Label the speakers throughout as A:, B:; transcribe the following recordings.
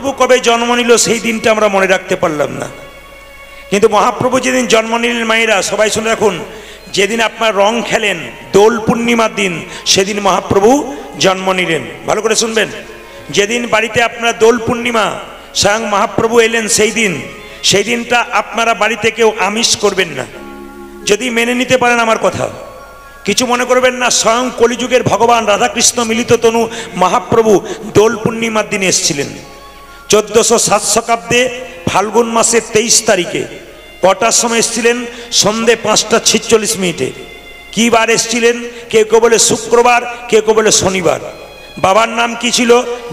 A: মহাপ্রভু কবে জন্ম নিল সেই দিনটা আমরা মনে রাখতে পারলাম না। কিন্তু মহাপ্রভু যেদিন জন্ম নিলেন মায়েরা সবাই শুনে রাখুন, যেদিন আপনার রং খেলেন দোল পূর্ণিমার দিন সেদিন মহাপ্রভু জন্ম নিলেন। ভালো করে শুনবেন, যেদিন বাড়িতে আপনার দোল পূর্ণিমা স্বয়ং মহাপ্রভু এলেন সেই দিনটা আপনারা বাড়িতে কেউ আমিষ করবেন না, যদি মেনে নিতে পারেন আমার কথা। কিছু মনে করবেন না, স্বয়ং কলিযুগের ভগবান রাধাকৃষ্ণ মিলিত তনু মহাপ্রভু দোল পূর্ণিমার দিনে এসেছিলেন 1407 শতাব্দে ফাল্গুন মাসের 23 তারিখে। কটার সময় এসেছিলেন? সন্ধে 5:46। কি বার এসেছিলেন? কেউ কেউ বলে শুক্রবার, কেউ কেউ বলে শনিবার। বাবার নাম কি ছিল?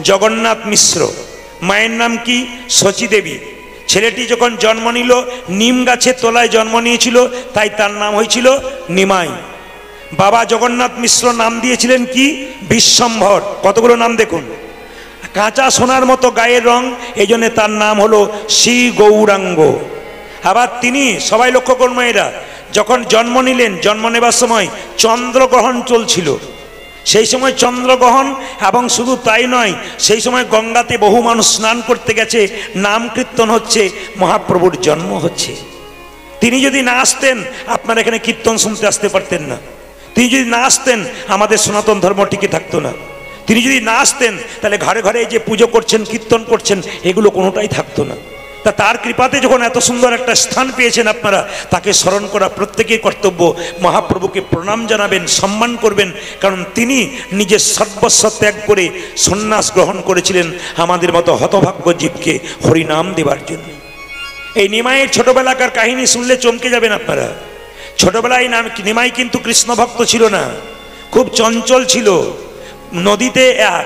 A: জগন্নাথ মিশ্র। মায়ের নাম কি? শচী দেবী। ছেলেটি যখন জন্ম নিল নিম গাছের তলায় জন্ম নিয়েছিল, তাই তার নাম হয়েছিল নিমাই। বাবা জগন্নাথ মিশ্র নাম দিয়েছিলেন কি? বিশ্বম্ভর। কতগুলো নাম দেখুন, কাঁচা সোনার মতো গায়ের রং, এই জন্য তার নাম হলো শ্রী গৌরাঙ্গ। আবার তিনি, সবাই লক্ষ্য করুন মায়েরা, যখন জন্ম নিলেন, জন্ম নেবার সময় চন্দ্রগ্রহণ চলছিল। সেই সময় চন্দ্রগ্রহণ, এবং শুধু তাই নয়, সেই সময় গঙ্গাতে বহু মানুষ স্নান করতে গেছে, নাম কীর্তন হচ্ছে, মহাপ্রভুর জন্ম হচ্ছে। তিনি যদি না আসতেন আপনারা এখানে কীর্তন শুনতে আসতে পারতেন না। তিনি যদি না আসতেন আমাদের সনাতন ধর্ম টিকে থাকতো না। তিনি যদি না আসতেন তাহলে ঘরে ঘরে যে পুজো করছেন, কীর্তন করছেন, এগুলো কোনোটাই থাকতো না। তা তার কৃপাতে যখন এত সুন্দর একটা স্থান পেয়েছেন আপনারা, তাকে স্মরণ করা প্রত্যেকের কর্তব্য। মহাপ্রভুকে প্রণাম জানাবেন, সম্মান করবেন, কারণ তিনি নিজের সর্বস্ব ত্যাগ করে সন্ন্যাস গ্রহণ করেছিলেন আমাদের মতো হতভাগ্য জীবকে হরিনাম দেবার জন্য। এই নিমাইয়ের ছোটবেলাকার কাহিনী শুনলে চমকে যাবেন আপনারা। ছোটবেলায় নিমাই কিন্তু কৃষ্ণ ভক্ত ছিল না, খুব চঞ্চল ছিল। নদীতে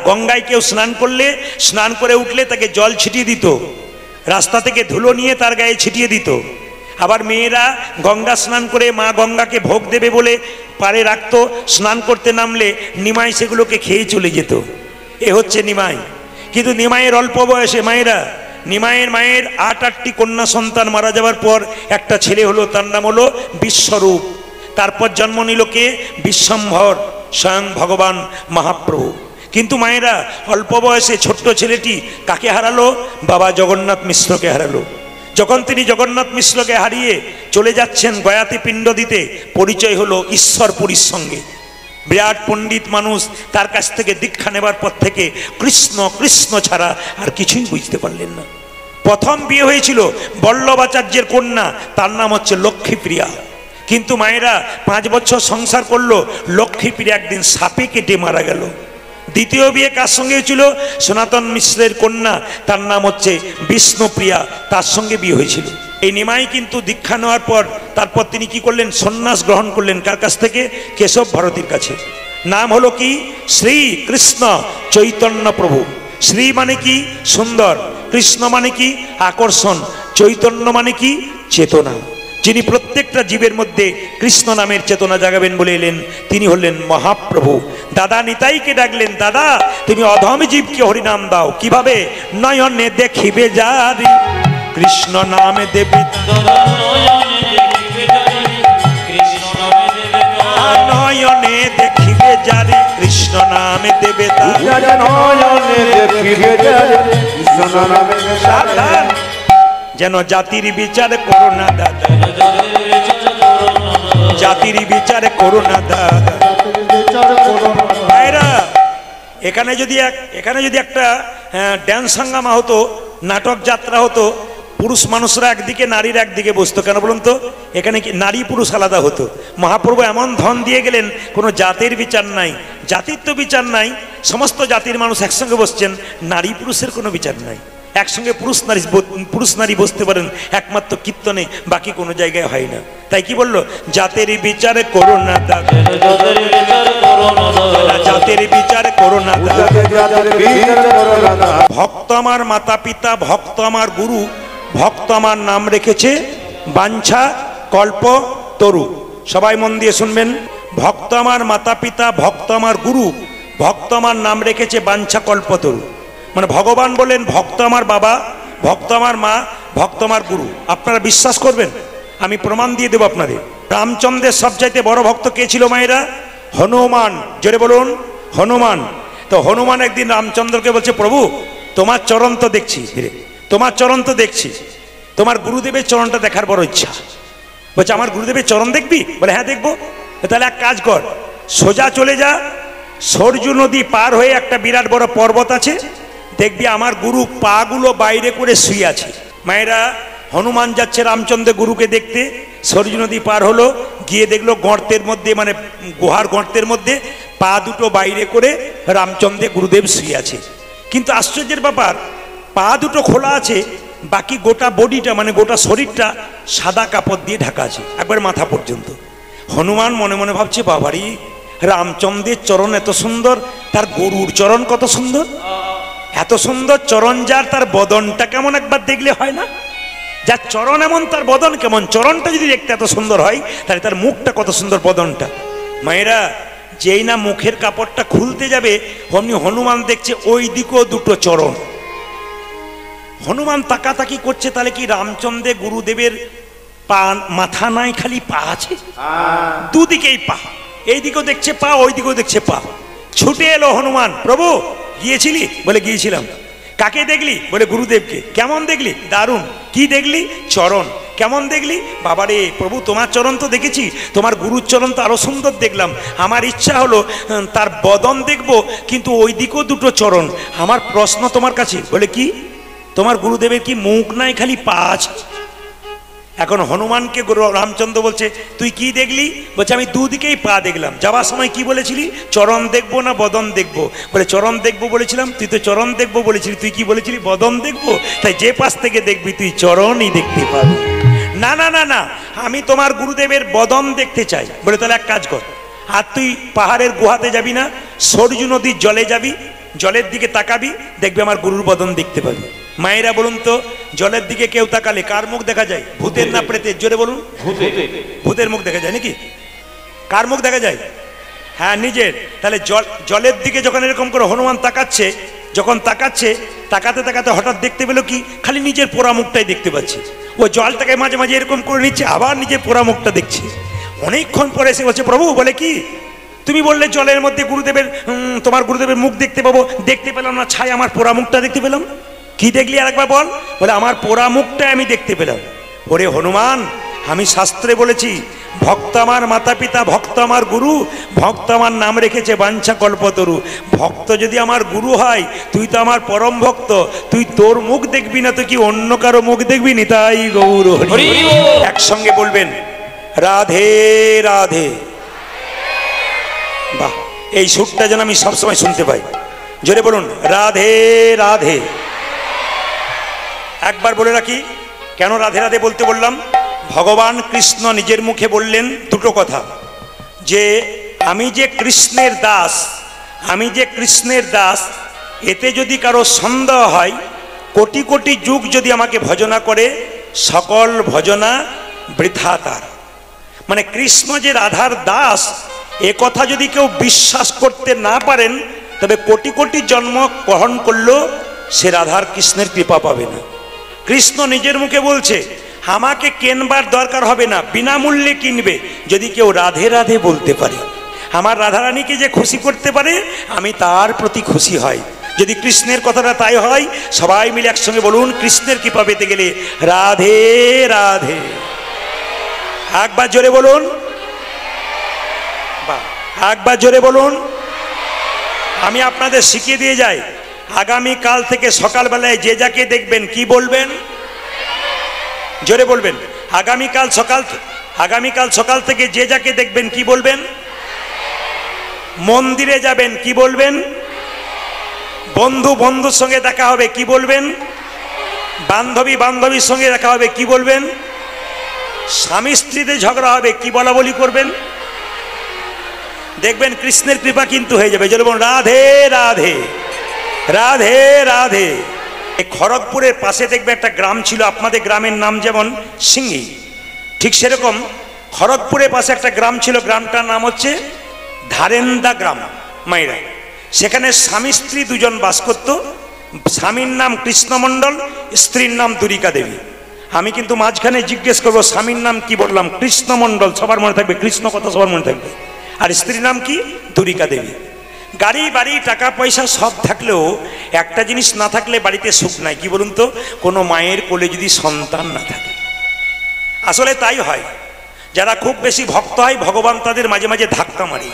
A: গঙ্গায় কেউ স্নান করলে, স্নান করে উঠলে তাকে জল ছিটিয়ে দিত, রাস্তা থেকে ধুলো নিয়ে তার গায়ে ছিটিয়ে দিত। আবার মেয়েরা গঙ্গা স্নান করে মা গঙ্গাকে ভোগ দেবে বলে পারে রাখতো, স্নান করতে নামলে নিমাই সেগুলোকে খেয়ে চলে যেত। এ হচ্ছে নিমাই। কিন্তু নিমাইয়ের অল্প বয়সে মায়েরা, নিমাইয়ের মায়ের 8টি কন্যা সন্তান মারা যাওয়ার পর একটা ছেলে হলো, তার নাম হলো বিশ্বরূপ। তারপর জন্ম নিল কে? বিশ্বম্ভর, স্বয়ং ভগবান মহাপ্রভু। কিন্তু মায়েরা অল্প বয়সে ছোট্ট ছেলেটি কাকে হারালো? বাবা জগন্নাথ মিশ্রকে হারালো। যখন তিনি জগন্নাথ মিশ্রকে হারিয়ে চলে যাচ্ছেন গয়াতে পিণ্ড দিতে, পরিচয় হলো ঈশ্বরপুরীর সঙ্গে। বিরাট পণ্ডিত মানুষ, তার কাছ থেকে দীক্ষা নেবার পর থেকে কৃষ্ণ কৃষ্ণ ছাড়া আর কিছুই বুঝতে পারলেন না। প্রথম বিয়ে হয়েছিল বল্লভাচার্যের কন্যা, তার নাম হচ্ছে লক্ষ্মীপ্রিয়া। কিন্তু মায়েরা 5 বছর সংসার করলো, লক্ষ্মীপ্রিয়া একদিন সাপে কেটে মারা গেল। দ্বিতীয় বিয়ে কার সঙ্গে হয়েছিল? সনাতন মিশ্রের কন্যা, তার নাম হচ্ছে বিষ্ণুপ্রিয়া, তার সঙ্গে বিয়ে হয়েছিল। এই নিমাই কিন্তু দীক্ষা নেওয়ার পর তারপর তিনি কি করলেন? সন্ন্যাস গ্রহণ করলেন। কার কাছ থেকে? কেশব ভারতীর কাছে। নাম হলো কি? শ্রী কৃষ্ণ চৈতন্য প্রভু। শ্রী মানে কি? সুন্দর। কৃষ্ণ মানে কি? আকর্ষণ। চৈতন্য মানে কি? চেতনা। যিনি প্রত্যেকটা জীবের মধ্যে কৃষ্ণ নামের চেতনা জাগাবেন বলে এলেন, তিনি হলেন মহাপ্রভু। দাদা নিতাইকে ডাকলেন, দাদা তুমি অধম জীবকে হরিনাম দাও। কিভাবে? নয়নে দেখিবে যারি কৃষ্ণ নামে দেবে, নয়নে দেখিবে যারি কৃষ্ণ নামে দেবে, যেন জাতির বিচার করো না দাদা, জাতির বিচার করো না দাদা। এখানে যদি একটা ড্যান্স হাঙ্গামা হতো, নাটক যাত্রা হতো, পুরুষ মানুষরা একদিকে, নারীরা একদিকে বসতো, কেন বলুন তো? এখানে কি নারী পুরুষ আলাদা হতো? মহাপ্রভু এমন ধন দিয়ে গেলেন, কোনো জাতির বিচার নাই, জাতির তো বিচার নাই, সমস্ত জাতির মানুষ একসঙ্গে বসছেন, নারী পুরুষের কোনো বিচার নাই। একসঙ্গে পুরুষ নারী বসতে পারেন একমাত্র কীর্তনে, বাকি কোনো জায়গায় হয় না। তাই কি বললো? জাতের বিচার করো না দাদা, জাতের বিচার করো না দাদা। ভক্ত আমার মাতা পিতা, ভক্ত আমার গুরু, ভক্ত আমার নাম রেখেছে বাঞ্ছা কল্প তরু। সবাই মন দিয়ে শুনবেন। ভক্ত আমার মাতা পিতা, ভক্ত আমার গুরু, ভক্ত আমার নাম রেখেছে বাঞ্ছা কল্প তরু। মানে ভগবান বলেন ভক্ত আমার বাবা, ভক্ত আমার মা, ভক্ত আমার গুরু। আপনারা বিশ্বাস করবেন? আমি প্রমাণ দিয়ে দেবো আপনাদের। রামচন্দ্রের সবচাইতে বড় ভক্ত কে ছিল মায়েরা? হনুমান। জোরে বলুন, হনুমান। তো হনুমান একদিন রামচন্দ্রকে বলছে, প্রভু তোমার চরণ তো দেখছি, তোমার চরণ তো দেখছি, তোমার গুরুদেবের চরণটা দেখার বড় ইচ্ছা। বলছে আমার গুরুদেবের চরণ দেখবি? বলে হ্যাঁ দেখবো। তাহলে এক কাজ কর, সোজা চলে যা, সরজু নদী পার হয়ে একটা বিরাট বড় পর্বত আছে, দেখবি আমার গুরু পাগুলো বাইরে করে শুয়ে আছে। মায়েরা, হনুমান যাচ্ছে রামচন্দ্র গুরুকে দেখতে, সরজু নদী পার হলো, গিয়ে দেখলো গর্তের মধ্যে, মানে গুহার গর্তের মধ্যে পা দুটো বাইরে করে রামচন্দ্র গুরুদেব শুয়ে আছে। কিন্তু আশ্চর্যের ব্যাপার, পা দুটো খোলা আছে, বাকি গোটা বডিটা মানে গোটা শরীরটা সাদা কাপড় দিয়ে ঢাকা আছে একবার মাথা পর্যন্ত। হনুমান মনে মনে ভাবছে, বাবারি রামচন্দ্রের চরণ এত সুন্দর, তার গরুর চরণ কত সুন্দর, এত সুন্দর চরণ যার, তার বদনটা কেমন একবার দেখলে হয় না? যার চরণ এমন তার বদন কেমন, চরণটা যদি দেখতে এত সুন্দর হয় তাহলে তার মুখটা কত সুন্দর, বদনটা। মায়েরা, যেই না মুখের কাপড়টা খুলতে যাবে অমনি হনুমান দেখছে ওই দিকেও দুটো চরণ। হনুমান তাকাতাকি করছে, তাহলে কি রামচন্দ্রের গুরুদেবের পা মাথা নাই, খালি পা আছে, দুদিকেই পা, এই দিকেও দেখছে পা, ওই দিকেও দেখছে পা। ছুটে এলো হনুমান, প্রভু গিয়েছিলি? বলে গিয়েছিলাম। কাকে দেখলি? বলে গুরুদেবকে। কেমন দেখলি? দারুণ। কি দেখলি? চরণ। কেমন দেখলি? বাবারে প্রভু তোমার চরণ তো দেখেছি, তোমার গুরুর চরণ তো আরো সুন্দর দেখলাম। আমার ইচ্ছা হলো তার বদন দেখবো, কিন্তু ওই দিকেও দুটো চরণ। আমার প্রশ্ন তোমার কাছে। বলে কি? তোমার গুরুদেবের কি মুখ নাই, খালি পা আছে? এখন হনুমানকে রামচন্দ্র বলছে, তুই কি দেখলি? বলছে আমি দুদিকেই পা দেখলাম। যাওয়ার সময় কি বলেছিলি? চরণ দেখবো না বদন দেখবো? বলে চরণ দেখবো বলেছিলাম। তুই তো চরণ দেখবো বলেছিলি, তুই কি বলেছিলি? বদন দেখবো। তাই যে পাশ থেকে দেখবি তুই চরণই দেখতে পাবি। না না না না, আমি তোমার গুরুদেবের বদন দেখতে চাই। বলে তাহলে এক কাজ কর, আর তুই পাহাড়ের গুহাতে যাবি না, সরজু নদীর জলে যাবি, জলের দিকে তাকাবি, দেখবি আমার গুরুর বদন দেখতে পাবি। মায়েরা বলুন তো, জলের দিকে কেউ তাকালে কার মুখ দেখা যায়? ভূতের না প্রেতের? জোরে বলুন। ভূতের মুখ দেখা যায় নাকি? কার মুখ দেখা যায়? হ্যাঁ, নিজের। তাহলে জলের দিকে যখন এরকম করে হনুমান তাকাচ্ছে, যখন তাকাচ্ছে, তাকাতে তাকাতে হঠাৎ দেখতে পেলো কি, খালি নিজের পোড়া মুখটাই দেখতে পাচ্ছে। ও জলটাকে মাঝে মাঝে এরকম করে নিচ্ছে, আবার নিজের পোড়া মুখটা দেখছে। অনেকক্ষণ পরে এসে বলছে, প্রভু বলে কি, তুমি বললে জলের মধ্যে গুরুদেবের, তোমার গুরুদেবের মুখ দেখতে পাবো, দেখতে পেলাম না, ছাই আমার পোড়া মুখটা দেখতে পেলাম। কি দেখলি আর একবার বল? বলে আমার পোড়া মুখটাই আমি দেখতে পেলাম। ওরে হনুমান, আমি শাস্ত্রে বলেছি, ভক্ত আমার মাতা পিতা, ভক্ত আমার গুরু, ভক্ত আমার নাম রেখেছে বাঞ্ছা কল্পতরু। ভক্ত যদি আমার গুরু হয়, তুই তো আমার পরম ভক্ত, তুই তোর মুখ দেখবি না তো কি অন্য কারো মুখ দেখবি? নিতাই গৌর হরি। একসঙ্গে বলবেন রাধে রাধে। বাহ, এই সুরটা যেন আমি সবসময় শুনতে পাই। জোরে বলুন রাধে রাধে। একবার বলে রাখি, কেন রাধে রাধে বলতে বললাম? ভগবান কৃষ্ণ নিজের মুখে বললেন দুটো কথা, যে আমি যে কৃষ্ণের দাস, আমি যে কৃষ্ণের দাস, এতে যদি কারো সন্দেহ হয়, কোটি কোটি যুগ যদি আমাকে ভজনা করে, সকল ভজনা বৃথা তার। মানে কৃষ্ণ যে রাধার দাস, এ কথা যদি কেউ বিশ্বাস করতে না পারেন, তবে কোটি কোটি জন্ম গ্রহণ করলেও সে রাধার কৃষ্ণের কৃপা পাবে না। কৃষ্ণ নিজের মুখে বলছে, আমাকে কেনবার দরকার হবে না, বিনামূল্যে কিনবে যদি কেউ রাধে রাধে বলতে পারে। আমার রাধারানীকে যে খুশি করতে পারে, আমি তার প্রতি খুশি হয়। যদি কৃষ্ণের কথাটা তাই হয়, সবাই মিলে একসঙ্গে বলুন, কৃষ্ণের কৃপা পেতে গেলে রাধে রাধে। একবার জোরে বলুন, একবার জোরে বলুন। আমি আপনাদের শিখিয়ে দিয়ে যাই, আগামীকাল থেকে সকালবেলায় যে যাকে দেখবেন কি বলবেন? জোরে বলবেন। আগামীকাল সকাল থেকে যে যাকে দেখবেন কি বলবেন? মন্দিরে যাবেন কি বলবেন? বন্ধুর সঙ্গে দেখা হবে কি বলবেন? বান্ধবীর সঙ্গে দেখা হবে কি বলবেন? স্বামী স্ত্রীতে ঝগড়া হবে কি বলা বলি করবেন? দেখবেন কৃষ্ণের কৃপা কিন্তু হয়ে যাবে। জোরে বলুন রাধে রাধে রাধে রাধে। এই খড়গপুরের পাশে দেখবে একটা গ্রাম ছিল, আপনাদের গ্রামের নাম যেমন সিঙ্গি, ঠিক সেরকম খড়গপুরের পাশে একটা গ্রাম ছিল, গ্রামটার নাম হচ্ছে ধারেন্দা গ্রাম। মায়েরা, সেখানে স্বামী স্ত্রী দুজন বাস করত। স্বামীর নাম কৃষ্ণমণ্ডল, স্ত্রীর নাম দুরিকা দেবী। আমি কিন্তু মাঝখানে জিজ্ঞেস করবো স্বামীর নাম কি? বললাম কৃষ্ণমণ্ডল, সবার মনে থাকবে, কৃষ্ণ কথা সবার মনে থাকবে। আর স্ত্রীর নাম কি? দুরিকা দেবী। গাড়ি বাড়ি টাকা পয়সা সব থাকলেও একটা জিনিস না থাকলে বাড়িতে সুখ নাই, কি বলুন তো? কোনো মায়ের কোলে যদি সন্তান না থাকে। আসলে তাই হয়, যারা খুব বেশি ভক্ত হয় ভগবান তাদের মাঝে মাঝে ধাক্কা মারে।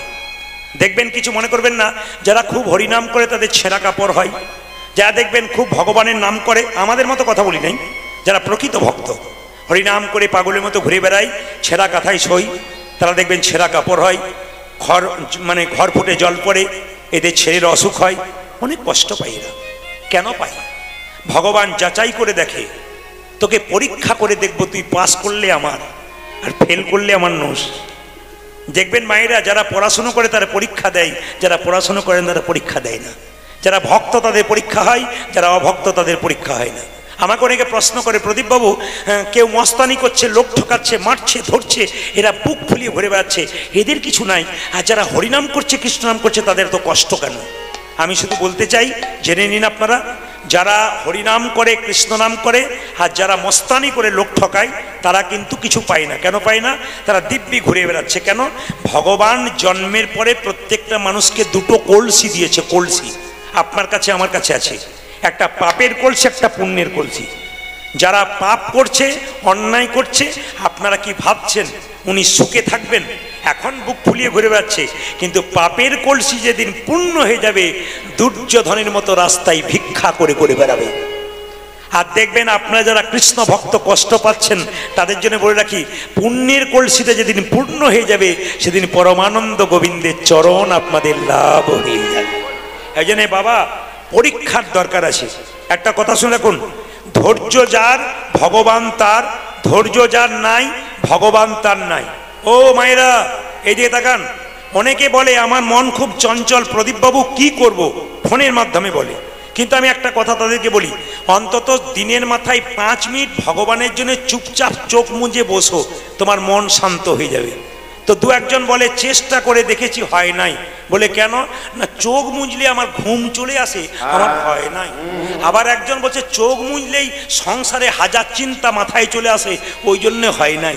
A: দেখবেন, কিছু মনে করবেন না, যারা খুব হরিনাম করে তাদের ছেঁড়া কাপড় হয়, যারা দেখবেন খুব ভগবানের নাম করে, আমাদের মতো কথা বলি নাই, যারা প্রকৃত ভক্ত হরিনাম করে পাগলের মতো ঘুরে বেড়ায়, ছেঁড়া কাঁথায় সই, তারা দেখবেন ছেঁড়া কাপড় হয়, ঘর ফুটে জল পড়ে, এদের ছেলের অসুখ হয়, অনেক কষ্ট পাই এরা। কেন পাই? ভগবান যাচাই করে দেখে, তোকে পরীক্ষা করে দেখবো, তুই পাস করলে আমার, আর ফেল করলে আমার নোস। দেখবেন মায়েরা যারা পড়াশুনো করে তারা পরীক্ষা দেয়, যারা পড়াশুনো করেন তারা পরীক্ষা দেয় না। যারা ভক্ত তাদের পরীক্ষা হয়, যারা অভক্ত তাদের পরীক্ষা হয় না। আমাকে অনেকে প্রশ্ন করে, প্রদীপবাবু কেউ মস্তানি করছে, লোক ঠকাচ্ছে, মারছে, ধরছে, এরা বুক ফুলিয়ে ঘুরে বেড়াচ্ছে, এদের কিছু নাই, আর যারা হরিনাম করছে, কৃষ্ণনাম করছে, তাদের তো কষ্ট কেন? আমি শুধু বলতে চাই, জেনে নিন আপনারা, যারা হরিনাম করে, কৃষ্ণনাম করে, আর যারা মস্তানি করে লোক ঠকায়, তারা কিন্তু কিছু পায় না। কেন পায় না? তারা দিব্যি ঘুরে বেড়াচ্ছে। কেন? ভগবান জন্মের পরে প্রত্যেকটা মানুষকে দুটো কলসি দিয়েছে। কলসি আপনার কাছে আমার কাছে আছে, একটা পাপের কলসি, একটা পুণ্যের কলসি। যারা পাপ করছে, অন্যায় করছে, আপনারা কি ভাবছেন উনি সুখে থাকবেন? এখন বুক ফুলিয়ে ঘুরে বেড়াচ্ছে, কিন্তু পাপের কলসি যেদিন পূর্ণ হয়ে যাবে, দুর্যোধনের মতো রাস্তায় ভিক্ষা করে করে বেড়াবে। আর দেখবেন আপনারা যারা কৃষ্ণ ভক্ত কষ্ট পাচ্ছেন, তাদের জন্য বলে রাখি, পুণ্যের কলসিটা যেদিন পূর্ণ হয়ে যাবে, সেদিন পরমানন্দ গোবিন্দের চরণ আপনাদের লাভ হয়ে যাবে। এই জন্য বাবা, পরীক্ষার দরকার আছে। একটা কথা শুনে রাখুন, ধৈর্য যার ভগবান তার, ধৈর্য যার নাই ভগবান তার নাই। ও মায়েরা, এই দিকে তাকান। অনেকে বলে আমার মন খুব চঞ্চল, প্রদীপবাবু কি করব? ফোনের মাধ্যমে বলে। কিন্তু আমি একটা কথা তাদেরকে বলি, অন্তত দিনের মাথায় 5 মিনিট ভগবানের জন্য চুপচাপ চোখ মুজে বসো, তোমার মন শান্ত হয়ে যাবে। তো দু একজন বলে চেষ্টা করে দেখেছি, হয় নাই। বলে কেন? না, চোখ মুজলে আমার ঘুম চলে আসে, আমার ভয় নাই। আবার একজন বলছে চোখ মুজলেই সংসারে হাজার চিন্তা মাথায় চলে আসে, ওই জন্য হয় নাই।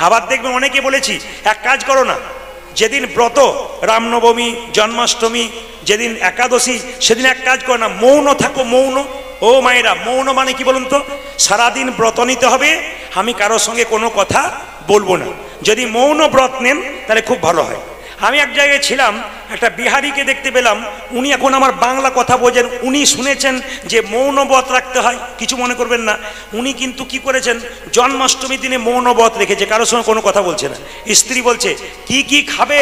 A: আবার দেখবেন অনেকে বলেছি, এক কাজ করো না, যেদিন ব্রত, রামনবমী, জন্মাষ্টমী, যেদিন একাদশী, সেদিন এক কাজ করো না, মৌন থাকো, মৌন। ও মায়েরা, মৌন মানে কি বলুন তো? সারাদিন ব্রত নিতে হবে, আমি কারোর সঙ্গে কোনো কথা বলবো না। যদি মৌন ব্রত নেন তাহলে খুব ভালো হয়। আমি এক জায়গায় ছিলাম, একটা বিহারিকে দেখতে পেলাম, উনি এখন আমার বাংলা কথা বোঝেন, উনি শুনেছেন যে মৌন ব্রত রাখতে হয়, কিছু মনে করবেন না। উনি কিন্তু কি করেছেন, জন্মাষ্টমীর দিনে মৌন ব্রত রেখেছে, কারোর সঙ্গে কোনো কথা বলছে না। স্ত্রী বলছে কি কি খাবে?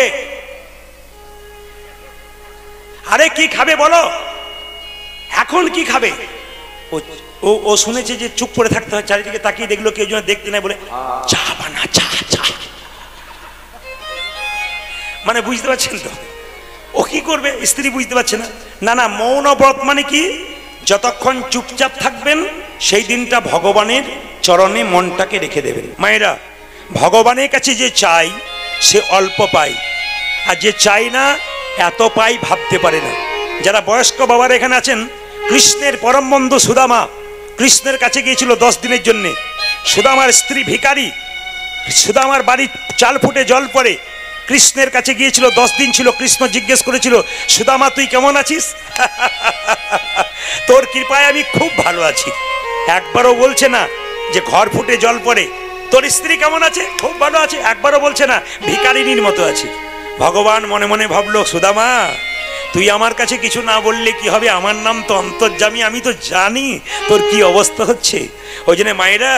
A: আরে কি খাবে বলো, এখন কি খাবে? ও শুনেছে যে চুপ করে থাকতে হয়, চারিদিকে তাকিয়ে দেখলো কেউ যেন দেখতে নাই, বলে চা বানা, চা চা। মানে বুঝতে পারছেন তো, ও কি করবে? স্ত্রী বুঝতে পারছে না। না না, মৌন ব্রত মানে কি? যতক্ষণ চুপচাপ থাকবেন সেই দিনটা ভগবানের চরণে মনটাকে রেখে দেবেন। মায়েরা, ভগবানের কাছে যে চাই সে অল্প পায়, আর যে চাই না এত পাই ভাবতে পারে না। যারা বয়স্ক বাবার এখানে আছেন, কৃষ্ণের পরম বন্ধু সুদামা কৃষ্ণের কাছে গিয়েছিল 10 দিনের জন্যে। সুদামার স্ত্রী ভিখারি, সুদামার বাড়ির চাল ফুটে জল পড়ে, কৃষ্ণের কাছে গিয়েছিল, 10 দিন ছিল। কৃষ্ণ জিজ্ঞেস করেছিল, সুদামা তুই কেমন আছিস? তোর কৃপায় আমি খুব ভালো আছি। একবারও বলছে না যে ঘর ফুটে জল পড়ে। তোর স্ত্রী কেমন আছে? খুব ভালো আছে। একবারও বলছে না ভিখারিনীর মতো আছে। ভগবান মনে মনে ভাবলো, সুদামা তুই আমার কাছে কিছু না বললে কি হবে? আমার নাম তো অন্তর্যামী, আমি তো জানি তোর কি অবস্থা হচ্ছে। ওই জন্য মায়েরা,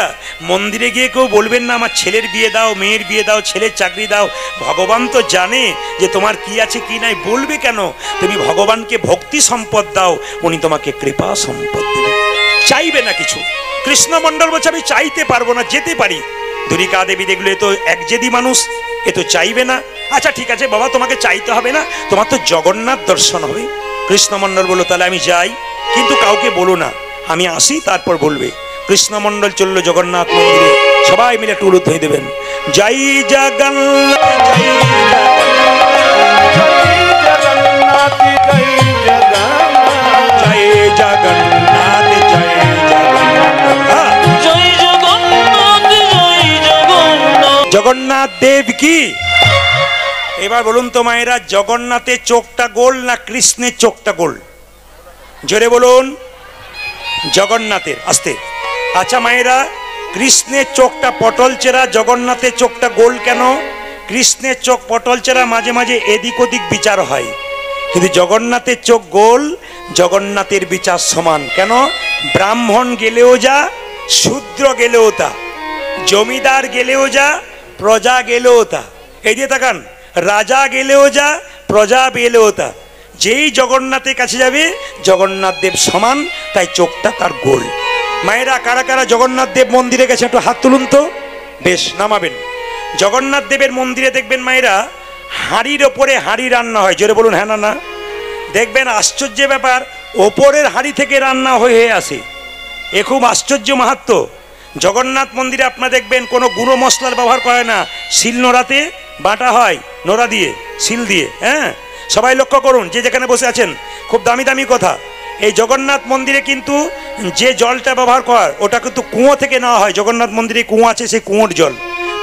A: মন্দিরে গিয়ে কেউ বলবেন না আমার ছেলের বিয়ে দাও, মেয়ের বিয়ে দাও, ছেলের চাকরি দাও। ভগবান তো জানে যে তোমার কি আছে কি নাই। বলবে কেন? তুমি ভগবানকে ভক্তি সম্পদ দাও, উনি তোমাকে কৃপা সম্পদ দেবে। চাইবে না কিছু। কৃষ্ণমণ্ডল বলছে আমি চাইতে পারবো না, যেতে পারি। দুরিকা দেবী দেখলো এ তো একজেদি মানুষ, এ তো চাইবে না। আচ্ছা ঠিক আছে বাবা, তোমাকে চাইতে হবে না, তোমার তো জগন্নাথ দর্শন হবে। কৃষ্ণমণ্ডল বললো তাহলে আমি যাই, কিন্তু কাউকে বলো না, আমি আসি তারপর বলবে। কৃষ্ণমণ্ডল চললো জগন্নাথ মন্দিরে, সবাই মিলে একটু উলুধ্বনি দেবেন, জয় জগন্নাথ জয় জগন্নাথ জয় জগন্নাথ জয় জগন্নাথ জয় জগন্নাথ জগন্নাথ দেব কি এবার বলুন তো মায়েরা, জগন্নাথের চোখটা গোল না কৃষ্ণের চোখটা গোল? জোরে বলুন। জগন্নাথের। আস্তে। আচ্ছা মায়েরা, কৃষ্ণের চোখটা পটল চেরা, জগন্নাথের চোখটা গোল কেন? কৃষ্ণের চোখ পটল চেরা, মাঝে মাঝে এদিক ওদিক বিচার হয়, কিন্তু জগন্নাথের চোখ গোল, জগন্নাথের বিচার সমান। কেন? ব্রাহ্মণ গেলেও যা, শূদ্র গেলেও তা, জমিদার গেলেও যা, প্রজা গেলেও তা। এই দিয়ে তাকান, রাজা গেলেও যা, প্রজা গেলেও তা। যেই জগন্নাথের কাছে যাবে জগন্নাথ দেব সমান, তাই চোখটা তার গোল। মায়েরা, কারা কারা জগন্নাথ দেব মন্দিরে গেছে একটু হাত তুলুন তো। বেশ, নামাবেন। জগন্নাথ দেবের মন্দিরে দেখবেন মায়েরা, হাঁড়ির ওপরে হাঁড়ি রান্না হয়। জোরে বলুন হ্যাঁ না না? দেখবেন আশ্চর্য ব্যাপার, ওপরের হাঁড়ি থেকে রান্না হয়ে আসে। এ খুব আশ্চর্য মাহাত্ম্য। জগন্নাথ মন্দিরে আপনারা দেখবেন কোনো গুঁড়ো মশলার ব্যবহার করে না, শিল নোড়াতে বাটা হয়, নোড়া দিয়ে, শিল দিয়ে। হ্যাঁ, সবাই লক্ষ্য করুন, যে যেখানে বসে আছেন, খুব দামি দামি কথা। এই জগন্নাথ মন্দিরে কিন্তু যে জলটা ব্যবহার করার, ওটা কিন্তু কুয়ো থেকে নেওয়া হয়। জগন্নাথ মন্দিরে কুয়ো আছে, সেই কুয়োর জল,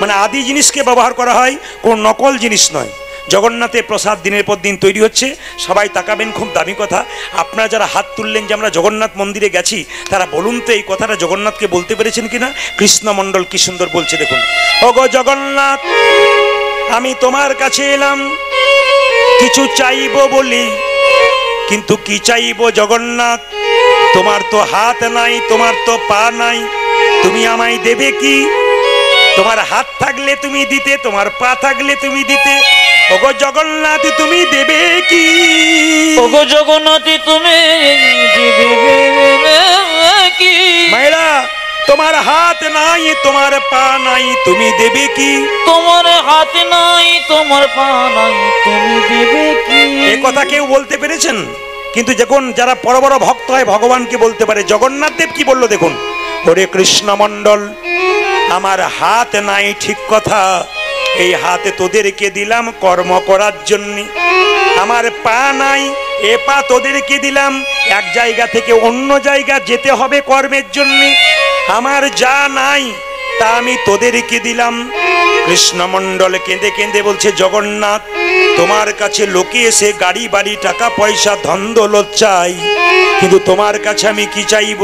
A: মানে আদি জিনিসকে ব্যবহার করা হয়, কোনো নকল জিনিস নয়। জগন্নাথের প্রসাদ দিনের পর দিন তৈরি হচ্ছে। সবাই তাকাবেন, খুব দামি কথা। আপনারা যারা হাত তুললেন যে আমরা জগন্নাথ মন্দিরে গেছি, তারা বলুন তো এই কথাটা জগন্নাথকে বলতে পেরেছেন কিনা? কৃষ্ণমণ্ডল কি সুন্দর বলছে দেখুন। ওগো জগন্নাথ, আমি তোমার কাছে এলাম কিছু চাইব বলি, কিন্তু কি চাইব জগন্নাথ? তোমার তো হাত নাই, তোমার তো পা নাই, তুমি আমায় দেবে কি? তোমার হাত থাকলে তুমি দিতে, তোমার পা থাকলে তুমি দিতে। ওগো জগন্নাথ, তুমি দেবে কি?
B: ওগো জগন্নাথ, তুমি দেবে কি?
A: মায়েরা, তোমার হাত নাই, তোমার পা নাই, তুমি দেবে কি?
B: তোমার হাত নাই, তোমার পা নাই, তুমি দেবে কি?
A: এ কথা কেউ বলতে পেরেছেন? কিন্তু যখন যারা বড় বড় ভক্ত হয়, ভগবানকে বলতে পারে। জগন্নাথ দেব কি বললো দেখুন। ওরে কৃষ্ণমণ্ডল, আমার হাত নাই ঠিক কথা, এই হাতে তোদেরকে দিলাম কর্ম করার জন্য। আমার পা নাই, এ পা তোদেরকে দিলাম এক জায়গা থেকে অন্য জায়গা যেতে হবে কর্মের জন্য। আমার যা নাই তা আমি তোদেরকে দিলাম। কৃষ্ণমণ্ডল কেঁদে কেঁদে বলছে, জগন্নাথ, তোমার কাছে লোকে এসে গাড়ি বাড়ি টাকা পয়সা ধন দৌলত চাই, কিন্তু তোমার কাছে আমি কি চাইব?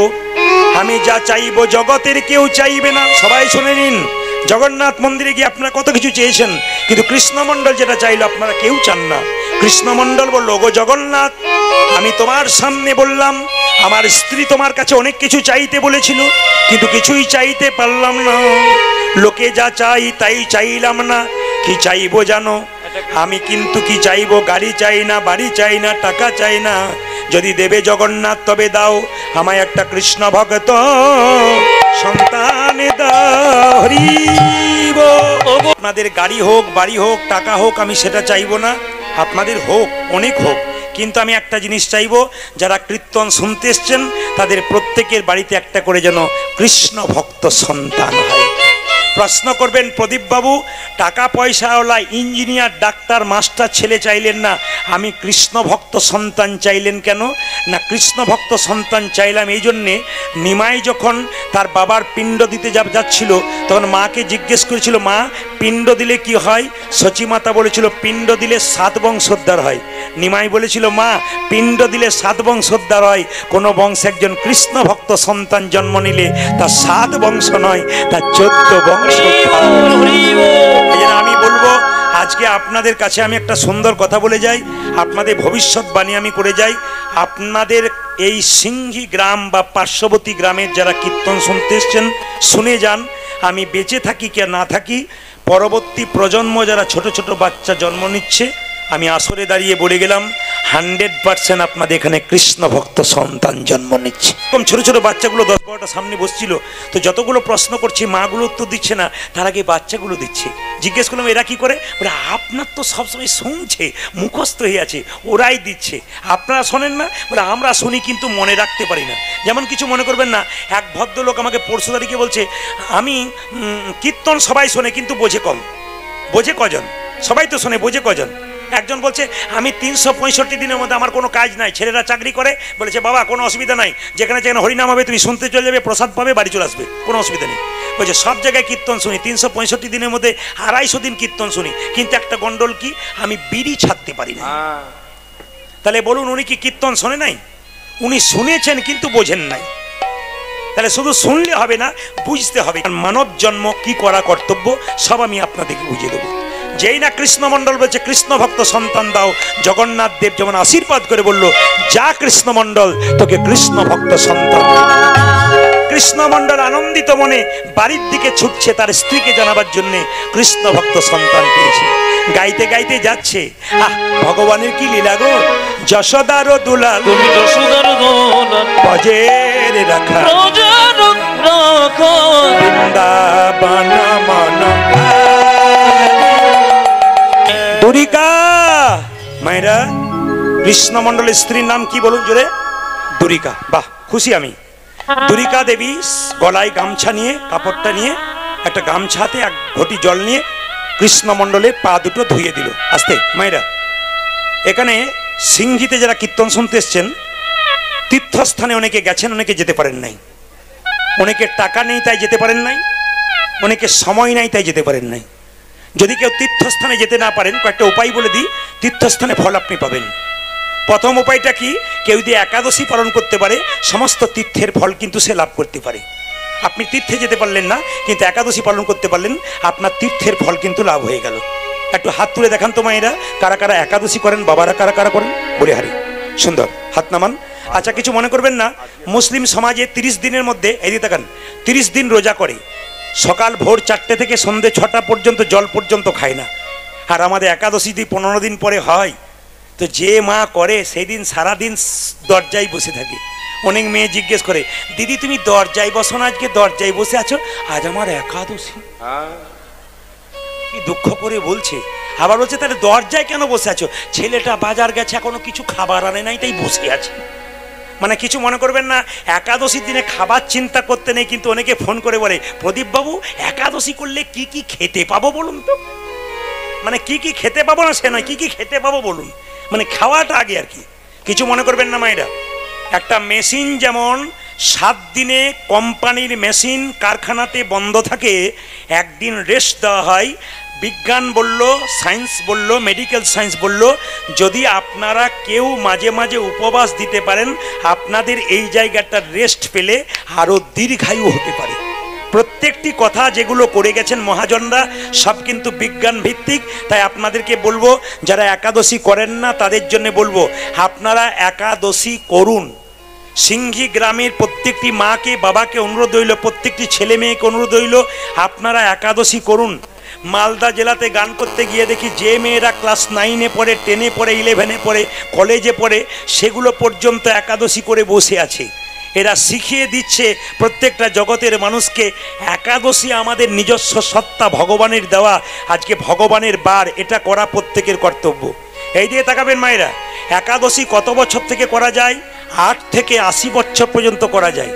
A: আমি যা চাইব জগতের কেউ চাইবে না। সবাই শুনে নিন, জগন্নাথ মন্দিরে গিয়ে আপনারা কত কিছু চেয়েছেন, কিন্তু কৃষ্ণমণ্ডল যেটা চাইলো আপনারা কেউ চান না। কৃষ্ণমণ্ডল বলল, গো জগন্নাথ, আমি তোমার সামনে বললাম আমার স্ত্রী তোমার কাছে অনেক কিছু চাইতে বলেছিল, কিন্তু কিছুই চাইতে পারলাম না। লোকে যা চাই তাই চাইলাম না। কি চাইবো জানো? আমি কিন্তু কি চাইবো? গাড়ি চাই না, বাড়ি চাই না, টাকা চাই না। যদি দেবে জগন্নাথ তবে দাও আমায় একটা কৃষ্ণ ভক্ত সন্তান দাও। হরিব। আপনাদের গাড়ি হোক, বাড়ি হোক, টাকা হোক, আমি সেটা চাইবো না। আপনাদের হোক, অনেক হোক, কিন্তু আমি একটা জিনিস চাইবো, যারা কীর্তন শুনতে এসছেন তাদের প্রত্যেকের বাড়িতে একটা করে যেন কৃষ্ণ ভক্ত সন্তান হয়। প্রশ্ন করবেন, প্রদীপবাবু টাকা পয়সাওয়ালা ইঞ্জিনিয়ার ডাক্তার মাস্টার ছেলে চাইলেন না, আমি কৃষ্ণ ভক্ত সন্তান চাইলেন কেন? না, কৃষ্ণ ভক্ত সন্তান চাইলাম এই জন্যে, নিমাই যখন তার বাবার পিণ্ড দিতে যাচ্ছিল তখন মাকে জিজ্ঞেস করেছিল, মা পিণ্ড দিলে কি হয়? সচিমাতা বলেছিল পিণ্ড দিলে 7 বংশোদ্ধার হয়। নিমাই বলেছিল, মা পিণ্ড দিলে 7 বংশোদ্ধার হয়, কোনো বংশে একজন কৃষ্ণ ভক্ত সন্তান জন্ম নিলে তার 7 বংশ নয়, তার 14 বংশ। আমি বলবো, আজকে আপনাদের কাছে আমি একটা সুন্দর কথা বলে যাই, আপনাদের ভবিষ্যৎবাণী আমি করে যাই। আপনাদের এই সিংহী গ্রাম বা পার্শ্ববর্তী গ্রামের যারা কীর্তন শুনতে এসছেন, শুনে যান। আমি বেঁচে থাকি কে না থাকি, পরবর্তী প্রজন্ম যারা ছোট ছোট বাচ্চা জন্ম নিচ্ছে, আমি আসরে দাঁড়িয়ে বলে গেলাম 100% আপনাদের এখানে কৃষ্ণ ভক্ত সন্তান জন্ম নিচ্ছে। এরকম ছোট ছোট বাচ্চাগুলো 10-12টা সামনে বসছিল, তো যতগুলো প্রশ্ন করছি মাগুলো উত্তর দিচ্ছে না, তার আগে বাচ্চাগুলো দিচ্ছে। জিজ্ঞেস করলাম এরা কি করে? বলে আপনার তো সবসময় শুনছে, মুখস্থ হয়ে আছে, ওরাই দিচ্ছে, আপনারা শোনেন না? বলে আমরা শুনি কিন্তু মনে রাখতে পারি না। যেমন কিছু মনে করবেন না, এক ভদ্রলোক আমাকে পরশু তারিখে বলছে, আমি কীর্তন সবাই শোনে কিন্তু বোঝে কম। বোঝে কজন? সবাই তো শোনে, বোঝে কজন? একজন বলছে আমি 365 দিনের মধ্যে আমার কোনো কাজ নাই, ছেলেরা চাকরি করে, বলেছে বাবা কোনো অসুবিধা নাই, যেখানে যেখানে হরিনাম হবে তুমি শুনতে চলে যাবে, প্রসাদ পাবে, বাড়ি চলে আসবে, কোনো অসুবিধা নেই। বলছে সব জায়গায় কীর্তন শুনি, 365 দিনের মধ্যে 250 দিন কীর্তন শুনি, কিন্তু একটা গন্ডল কি, আমি বিড়ি ছাড়তে পারি না। তাহলে বলুন উনি কি কীর্তন শোনে নাই? উনি শুনেছেন কিন্তু বোঝেন নাই। তাহলে শুধু শুনলে হবে না, বুঝতে হবে। মানব জন্ম কি করা কর্তব্য সব আমি আপনাদেরকে বুঝিয়ে দেবো। যেই না কৃষ্ণমণ্ডল বলছে কৃষ্ণ ভক্ত সন্তান দাও, জগন্নাথ দেব যেমন আশীর্বাদ করে বলল, যা কৃষ্ণমণ্ডল তোকে কৃষ্ণ ভক্ত সন্তান। কৃষ্ণমণ্ডল আনন্দিত মনে বাড়ির দিকে ছুটছে তার স্ত্রীকে জানাবার জন্য কৃষ্ণ ভক্ত সন্তান পেয়েছে। গাইতে গাইতে যাচ্ছে, আহ ভগবানের কি লীলা গো, যশোদার দুলাল
B: তুমি যশোদার দুলাল
A: বজের রাখা বৃন্দাবন মন দুরিকা। মায়েরা, কৃষ্ণমণ্ডলের স্ত্রীর নাম কি বলুন জোরে? দুরিকা। বাহ, খুশি আমি। দুরিকা দেবী গলায় গামছা নিয়ে, কাপড়টা নিয়ে, একটা গামছাতে এক ঘটি জল নিয়ে কৃষ্ণমণ্ডলের পা দুটো ধুয়ে দিল আস্তে। মায়েরা, এখানে সিংহিতে যারা কীর্তন শুনতে এসছেন, তীর্থস্থানে অনেকে গেছেন, অনেকে যেতে পারেন নাই। অনেকের টাকা নেই তাই যেতে পারেন নাই, অনেকের সময় নাই তাই যেতে পারেন নাই। যদি কেউ তীর্থস্থানে যেতে না পারেন, কয়েকটা উপায় বলে দিই, তীর্থস্থানে ফল আপনি পাবেন। প্রথম উপায়টা কি, কেউ যদি একাদশী পালন করতে পারে সমস্ত তীর্থের ফল কিন্তু সে লাভ করতে পারে। আপনি তীর্থে যেতে পারলেন না, কিন্তু একাদশী পালন করতে পারলেন, আপনার তীর্থের ফল কিন্তু লাভ হয়ে গেল। একটু হাত তুলে দেখান তো মায়েরা, কারা কারা একাদশী করেন, বাবারা কারা কারা করেন? বলে হারি, সুন্দর, হাত নামান। আচ্ছা, কিছু মনে করবেন না, মুসলিম সমাজে 30 দিনের মধ্যে, এই দিকে তাকান, 30 দিন রোজা করে, সকাল ভোর 4টে থেকে সন্ধ্যে 6টা পর্যন্ত জল পর্যন্ত খায় না। আর আমাদের একাদশী যদি 15 দিন পরে হয়, তো যে মা করে সেই দিন সারাদিন দরজায় বসে থাকে। অনেক মেয়ে জিজ্ঞেস করে, দিদি তুমি দরজায় বসো না, আজকে দরজায় বসে আছো? আজ আমার একাদশী। কি দুঃখ করে বলছে। আবার বলছে তাহলে দরজায় কেন বসে আছো? ছেলেটা বাজার গেছে, এখনো কিছু খাবার আনে নাই, তাই বসে আছে। মানে কিছু মনে করবেন না, একাদশীর দিনে খাবার চিন্তা করতে নেই, কিন্তু অনেকে ফোন করে বলে, প্রদীপ বাবু একাদশী করলে কি কি খেতে পাবো বলুন তো। মানে কি কি খেতে পাবো না সে নয়, কি কি খেতে পাবো বলুন, মানে খাওয়াটা আগে আর কি। কিছু মনে করবেন না মায়েরা, একটা মেশিন যেমন 7 দিনে কোম্পানির মেশিন কারখানাতে বন্ধ থাকে, একদিন রেস্ট দেওয়া হয়। বিজ্ঞান বলল, সায়েন্স বলল, মেডিকেল সায়েন্স বলল, যদি আপনারা কেউ মাঝে মাঝে উপবাস দিতে পারেন, আপনাদের এই জায়গাটা রেস্ট পেলে আরও দীর্ঘায়ু হতে পারে। প্রত্যেকটি কথা যেগুলো করে গেছেন মহাজনরা সব কিন্তু বিজ্ঞান ভিত্তিক। তাই আপনাদেরকে বলবো, যারা একাদশী করেন না তাদের জন্য বলবো, আপনারা একাদশী করুন। সিংহি গ্রামের প্রত্যেকটি মাকে বাবাকে অনুরোধ হইল, প্রত্যেকটি ছেলে মেয়েকে অনুরোধ হইল, আপনারা একাদশী করুন। মালদা জেলাতে গান করতে গিয়ে দেখি যে মেয়েরা ক্লাস 9-এ পড়ে, 10-এ পড়ে, 11-এ পড়ে, কলেজে পড়ে, সেগুলো পর্যন্ত একাদশী করে বসে আছে। এরা শিখিয়ে দিচ্ছে প্রত্যেকটা জগতের মানুষকে, একাদশী আমাদের নিজস্ব সত্তা, ভগবানের দেওয়া, আজকে ভগবানের বার, এটা করা প্রত্যেকের কর্তব্য। এই দিয়ে তাকাবেন মায়েরা, একাদশী কত বছর থেকে করা যায়? 8 থেকে 80 বছর পর্যন্ত করা যায়।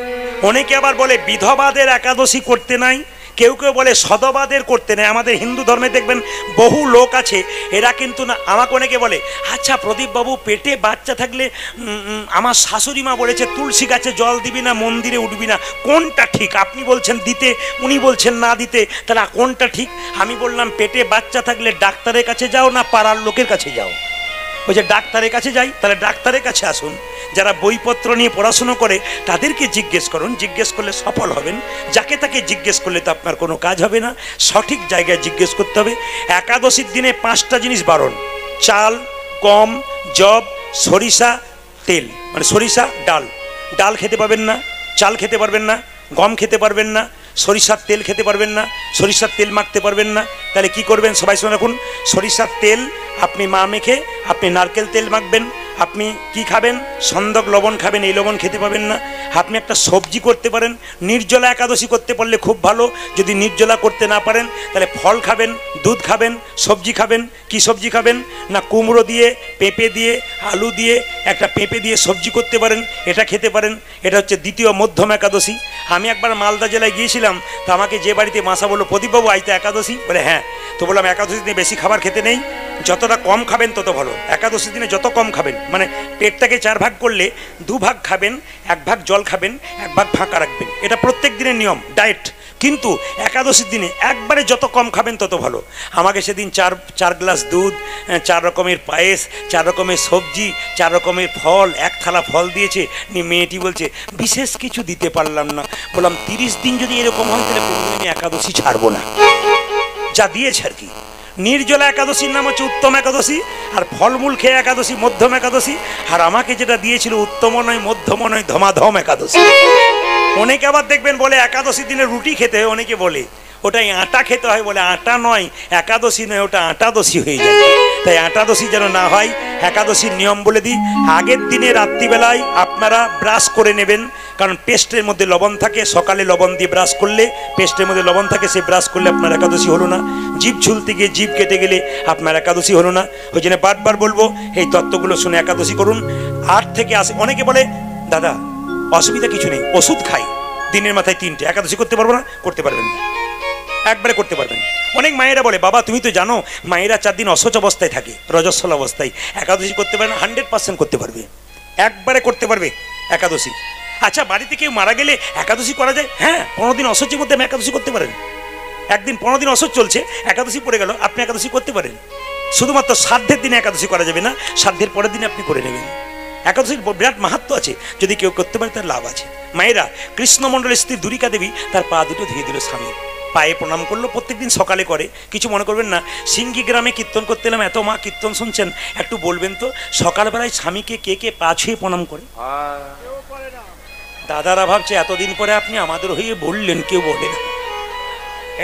A: অনেকে আবার বলে বিধবাদের একাদশী করতে নাই, কেউ কেউ বলে সদবাদের করতে নেই। আমাদের হিন্দু ধর্মে দেখবেন বহু লোক আছে, এরা কিন্তু না, আমাকে অনেকে বলে, আচ্ছা প্রদীপবাবু পেটে বাচ্চা থাকলে আমার শাশুড়ি মা বলেছে তুলসী গাছে জল দিবি না, মন্দিরে উঠবি না, কোনটা ঠিক? আপনি বলছেন দিতে, উনি বলছেন না দিতে, তাহলে কোনটা ঠিক? আমি বললাম পেটে বাচ্চা থাকলে ডাক্তারের কাছে যাও না পাড়ার লোকের কাছে যাও? ওই যে ডাক্তারের কাছে যাই, তাহলে ডাক্তারের কাছে আসুন। যারা বইপত্র নিয়ে পড়াশুনো করে তাদেরকে জিজ্ঞেস করুন, জিজ্ঞেস করলে সফল হবেন। যাকে তাকে জিজ্ঞেস করলে তো আপনার কোনো কাজ হবে না, সঠিক জায়গায় জিজ্ঞেস করতে হবে। একাদশীর দিনে 5টা জিনিস বারণ: চাল, গম, জব, সরিষা তেল, মানে সরিষা ডাল। ডাল খেতে পারবেন না, চাল খেতে পারবেন না, গম খেতে পারবেন না, সরিষার তেল খেতে পারবেন না, সরিষার তেল মাখতে পারবেন না। তাহলে কি করবেন সবাই শুনে রাখুন, সরিষার তেল আপনি মা মেখে আপনি নারকেল তেল মাখবেন। আপনি কি খাবেন? সন্দক লবণ খাবেন, এই লবণ খেতে পাবেন না। আপনি একটা সবজি করতে পারেন, নির্জলা একাদশী করতে পারলে খুব ভালো। যদি নির্জলা করতে না পারেন তাহলে ফল খাবেন, দুধ খাবেন, সবজি খাবেন। কি সবজি খাবেন না? কুমড়ো দিয়ে, পেঁপে দিয়ে, আলু দিয়ে, একটা পেঁপে দিয়ে সবজি করতে পারেন, এটা খেতে পারেন। এটা হচ্ছে দ্বিতীয় মধ্যম একাদশী। আমি একবার মালদা জেলায় গিয়েছিলাম, তো আমাকে যে বাড়িতে মাসা বললো, প্রদীপবাবু আজ তো একাদশী। বলে হ্যাঁ। তো বললাম একাদশীর দিনে বেশি খাবার খেতে নেই, যতটা কম খাবেন তত ভালো। একাদশীর দিনে যত কম খাবেন, মানে পেটটাকে 4 ভাগ করলে 2 ভাগ খাবেন, 1 ভাগ জল খাবেন, 1 ভাগ ফাঁকা রাখবেন। এটা প্রত্যেক দিনের নিয়ম, ডায়েট। কিন্তু একাদশীর দিনে একবারে যত কম খাবেন তত ভালো। আমাকে সেদিন চার গ্লাস দুধ, 4 রকমের পায়েস, 4 রকমের সবজি, 4 রকমের ফল, 1 থালা ফল দিয়েছে। মেয়েটি বলছে বিশেষ কিছু দিতে পারলাম না। বললাম 30 দিন যদি এরকম হয় তাহলে কোনোদিন আমি একাদশী ছাড়বো না। যা দিয়েছে আর কি। নির্জলা একাদশীর নাম হচ্ছে উত্তম একাদশী, আর ফলমূল খেয়ে একাদশী মধ্যম একাদশী। আর আমাকে যেটা দিয়েছিল উত্তম নয়, মধ্যম নয়, ধমাধম একাদশী। অনেকে আবার দেখবেন বলে একাদশীর দিনে রুটি খেতে হয়, অনেকে বলে ওটাই আটা খেতে হয়, বলে আটা নয়, একাদশী নয়, ওটা আটাদশী হয়ে যায়। তাই আটাদশী যেন না হয়, একাদশীর নিয়ম বলে দিই। আগের দিনে রাত্রিবেলায় আপনারা ব্রাশ করে নেবেন, কারণ পেস্টের মধ্যে লবণ থাকে। সকালে লবণ দিয়ে ব্রাশ করলে পেস্টের মধ্যে লবণ থাকে, সে ব্রাশ করলে আপনার একাদশী হলো না। জিভ ঝুলতে গিয়ে জিভ কেটে গেলে আপনার একাদশী হলো না। ওই জন্য বারবার বলবো এই তত্ত্বগুলো শুনে একাদশী করুন। 8 থেকে আসে অনেকে বলে দাদা অসুবিধা কিছু নেই, ওষুধ খাই, দিনের মাথায় 3টে, একাদশী করতে পারবো না? করতে পারবেন না, একবারে করতে পারবেন। অনেক মায়েরা বলে বাবা তুমি তো জানো মায়েরা 4 দিন অসহ্য অবস্থায় থাকে, রজস্বল অবস্থায়, একাদশী করতে পারে না? 100% করতে পারবে, একবারে করতে পারবে একাদশী। আচ্ছা বাড়িতে কেউ মারা গেলে একাদশী করা যায়? হ্যাঁ, 15 দিন অসহ্যের মধ্যে আমি একাদশী করতে পারেন। একদিন 15 দিন অসহ্য চলছে, একাদশী পড়ে গেল, আপনি একাদশী করতে পারেন। শুধুমাত্র শ্রাদ্ধের দিনে একাদশী করা যাবে না, শ্রাদ্ধের পরের দিনে আপনি করে নেবেন। একাদশীর বিরাট মাহাত্ম আছে, যদি কেউ করতে পারে তার লাভ আছে। মায়েরা, কৃষ্ণমণ্ডলের স্ত্রী দুরিকা দেবী তার পা দুটো ধুয়ে দিল স্বামীর, পায়ে প্রণাম করলো। প্রত্যেকদিন সকালে করে, কিছু মনে করবেন না। সিঙ্গি গ্রামে কীর্তন করতে এলাম, এত মা কীর্তন শুনছেন, একটু বলবেন তো সকালবেলায় স্বামীকে কে কে পা ছুঁয়ে প্রণাম করে? দাদারা ভাবছে এতদিন পরে আপনি আমাদের হয়ে বললেন, কেউ বলে না।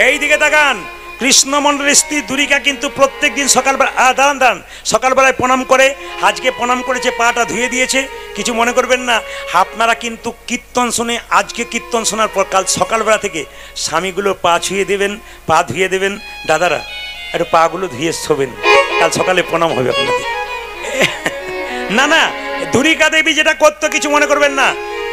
A: এই দিকে তাকান, কৃষ্ণমণ্ডলের স্ত্রী দুরিকা কিন্তু প্রত্যেক দিন সকালবেলা দাঁড়ান সকালবেলায় প্রণাম করে। আজকে প্রণাম করেছে, পাটা ধুয়ে দিয়েছে, কিছু মনে করবেন না। আপনারা কিন্তু কীর্তন শুনে, আজকে কীর্তন শোনার পর কাল সকালবেলা থেকে স্বামীগুলো পা ছুঁয়ে দেবেন, পা ধুয়ে দেবেন। দাদারা একটু পাগুলো ধুয়ে শোবেন, কাল সকালে প্রণাম হবে আপনাদের। না না, দুরিকা দেবী যেটা করতো কিছু মনে করবেন না।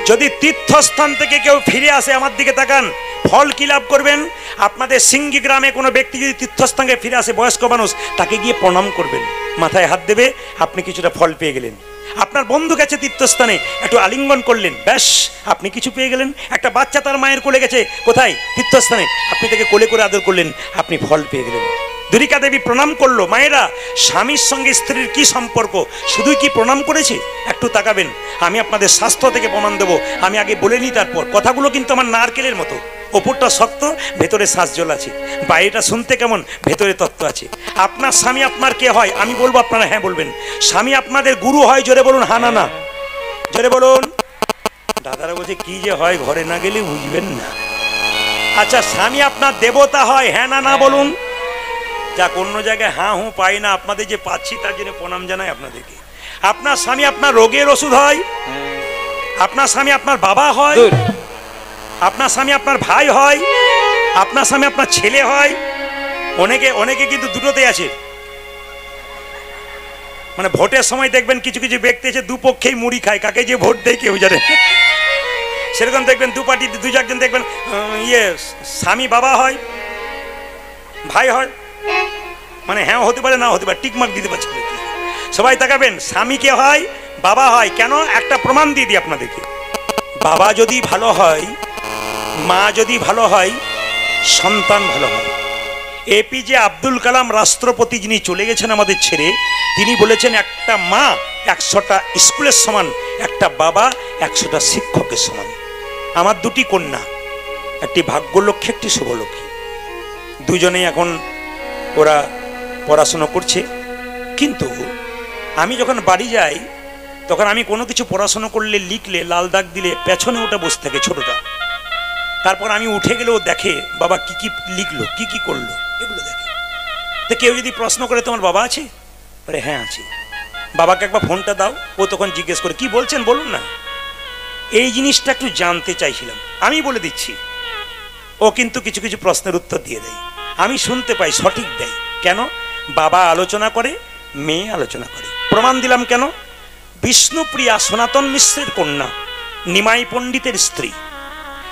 A: যদি তীর্থস্থান থেকে কেউ ফিরে আসে, আমার দিকে তাকান, ফল কি লাভ করবেন? আপনাদের সিঙ্গি গ্রামে কোনো ব্যক্তি যদি তীর্থস্থানে ফিরে আসে, বয়স্ক মানুষ, তাকে গিয়ে প্রণাম করবেন, মাথায় হাত দেবে, আপনি কিছুটা ফল পেয়ে গেলেন। আপনার বন্ধু গেছে তীর্থস্থানে, একটু আলিঙ্গন করলেন, ব্যাস আপনি কিছু পেয়ে গেলেন। একটা বাচ্চা তার মায়ের কোলে গেছে, কোথায়? তীর্থস্থানে, আপনি তাকে কোলে করে আদর করলেন, আপনি ফল পেয়ে গেলেন। দুরিকা দেবী প্রণাম করলো। মায়েরা, স্বামীর সঙ্গে স্ত্রীর কি সম্পর্ক? শুধুই কি প্রণাম করেছে? একটু তাকাবেন, আমি আপনাদের শাস্ত্র থেকে প্রমাণ দেবো। আমি আগে বলে নিই, তারপর কথাগুলো কিন্তু আমার নারকেলের মতো, ওপরটা শক্ত, ভেতরে শ্বাস জল আছে। বাইরেটা শুনতে কেমন, ভেতরে তত্ত্ব আছে। আপনার স্বামী আপনার কে হয়? আমি বলবো, আপনারা হ্যাঁ বলবেন। স্বামী আপনাদের গুরু হয়? জোরে বলুন হা না না, জোরে বলুন। দাদারা বলছে কি যে হয় ঘরে না গেলে বুঝবেন না। আচ্ছা, স্বামী আপনার দেবতা হয়? হ্যাঁ না না বলুন। যাক, অন্য জায়গায় হ্যাঁ হুঁ পাই না, আপনাদের যে পাচ্ছি তার জন্য প্রণাম জানাই আপনাদেরকে। আপনার স্বামী আপনার রোগের ওষুধ হয়? আপনার স্বামী আপনার বাবা হয়? আপনার স্বামী আপনার ভাই হয়? আপনার স্বামী আপনার ছেলে হয়? অনেকে কিন্তু দুটোতে আছে। মানে ভোটের সময় দেখবেন কিছু কিছু ব্যক্তি আছে দুপক্ষেই মুড়ি খায়, কাকে যে ভোট দেয় কেউ জানে। সেরকম দেখবেন দু পার্টি দু চারজন দেখবেন স্বামী বাবা হয়, ভাই হয়, মানে হ্যাঁ হতে পারে না হতে পারে, টিকমার্ক দিতে পারছে। সবাই তাকাবেন, স্বামীকে হয়, বাবা হয়। কেন? একটা প্রমাণ দিয়ে দিই আপনাদেরকে। বাবা যদি ভালো হয়, মা যদি ভালো হয়, সন্তান ভালো হয়। এপিজে আব্দুল কালাম রাষ্ট্রপতি, যিনি চলে গেছেন আমাদের ছেড়ে, তিনি বলেছেন একটা মা 100টা স্কুলের সমান, একটা বাবা 100টা শিক্ষকের সমান। আমার 2টি কন্যা, একটি ভাগ্যলক্ষ্মী, একটি শুভলক্ষ্মী। দুজনেই এখন ওরা পড়াশুনো করছে। কিন্তু আমি যখন বাড়ি যাই, তখন আমি কোনো কিছু পড়াশুনো করলে, লিখলে, লাল দাগ দিলে পেছনে ওটা বসে থাকে ছোটটা। তারপর আমি উঠে গেলেও দেখে বাবা কি কি লিখলো, কি কি করলো, এগুলো দেখে। তো কেউ যদি প্রশ্ন করে তোমার বাবা আছে, বলে হ্যাঁ আছে। বাবাকে একবার ফোনটা দাও। ও তখন জিজ্ঞেস করে কি বলছেন বলুন না। এই জিনিসটা একটু জানতে চাইছিলাম, আমি বলে দিচ্ছি। ও কিন্তু কিছু কিছু প্রশ্নের উত্তর দিয়ে দেয়, আমি শুনতে পাই, সঠিক দেয়। কেন? বাবা আলোচনা করে, মেয়ে আলোচনা করে। প্রমাণ দিলাম কেন? বিষ্ণুপ্রিয়া সনাতন মিশ্রের কন্যা, নিমাই পণ্ডিতের স্ত্রী।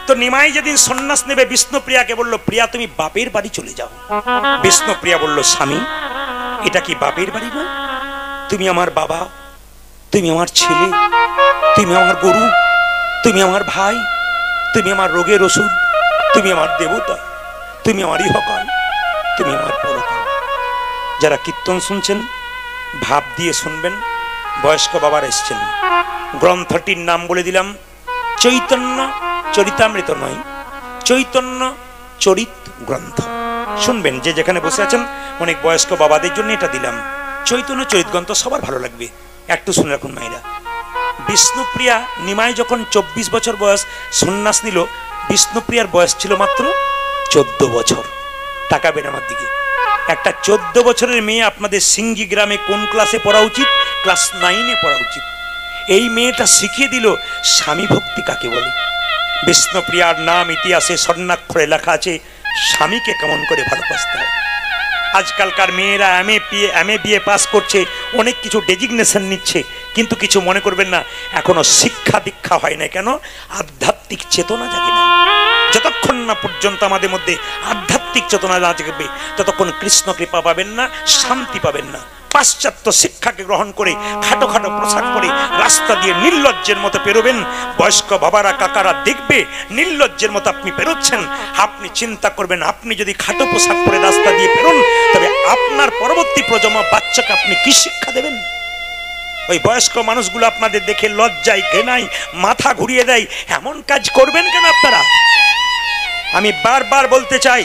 A: তো নিমাই যেদিন সন্ন্যাস নেবে, বিষ্ণুপ্রিয়াকে বলল প্রিয়া তুমি বাপের বাড়ি চলে যাও। বিষ্ণুপ্রিয়া বলল স্বামী, এটা কি বাপের বাড়ি নয়? তুমি আমার বাবা, তুমি আমার ছেলে, তুমি আমার গরু, তুমি আমার ভাই, তুমি আমার রোগের ওষুধ, তুমি আমার দেবতা, তুমি আমার ইহকাল, তুমি আমার পরকাল। যারা কীর্তন শুনছেন ভাব দিয়ে শুনবেন। বয়স্ক বাবার এসছেন, গ্রন্থটির নাম বলে দিলাম চৈতন্য চরিতামৃত নয়, চৈতন্য চরিত গ্রন্থ। শুনবেন যে যেখানে বসে আছেন, অনেক বয়স্ক বাবাদের জন্য এটা দিলাম। চৈতন্য চরিত গ্রন্থ সবার ভালো লাগবে, একটু শুনে রাখুন মায়েরা। বিষ্ণুপ্রিয়া নিমাই যখন 24 বছর বয়স সন্ন্যাস নিল, বিষ্ণুপ্রিয়ার বয়স ছিল মাত্র 14 বছর। তাকাবেন আমার দিকে, একটা 14 বছরের মেয়ে আপনাদের সিঙ্গি গ্রামে কোন ক্লাসে পড়া উচিত? ক্লাস 9-এ পড়া উচিত। এই মেয়েটা শিখিয়ে দিল স্বামী ভক্তি কাকে বলে। বিষ্ণুপ্রিয়ার নাম ইতিহাসে স্বর্ণাক্ষরে লেখা আছে, স্বামীকে কেমন করে ভালোবাসতে হয়। আজকালকার মেয়েরা এমএ বিএ পাস করছে, অনেক কিছু ডেজিগনেশন নিচ্ছে, কিন্তু কিছু মনে করবেন না, এখনো শিক্ষা দীক্ষা হয় না। কেন? আধ্যাত্মিক চেতনা জাগে না। যতক্ষণ না পর্যন্ত আমাদের মধ্যে আধ্যাত্মিক চেতনা না জাগবে, ততক্ষণ কৃষ্ণ কৃপা পাবেন না, শান্তি পাবেন না। পাশ্চাত্য শিক্ষাকে গ্রহণ করে খাটো খাটো পোশাক পরে রাস্তা দিয়ে নির্লজ্জের মতো পেরোবেন, বয়স্ক বাবারা কাকারা দেখবে নির্লজ্জের মতো আপনি পেরোচ্ছেন। আপনি চিন্তা করবেন, আপনি যদি খাটো পোশাক পরে রাস্তা দিয়ে পেরোন, তবে আপনার পরবর্তী প্রজন্ম বাচ্চাকে আপনি কি শিক্ষা দেবেন? ওই বয়স্ক মানুষগুলো আপনাদের দেখে লজ্জায় ঘৃণায় মাথা ঘুরিয়ে দেয়। এমন কাজ করবেন কেন আপনারা? আমি বারবার বলতে চাই,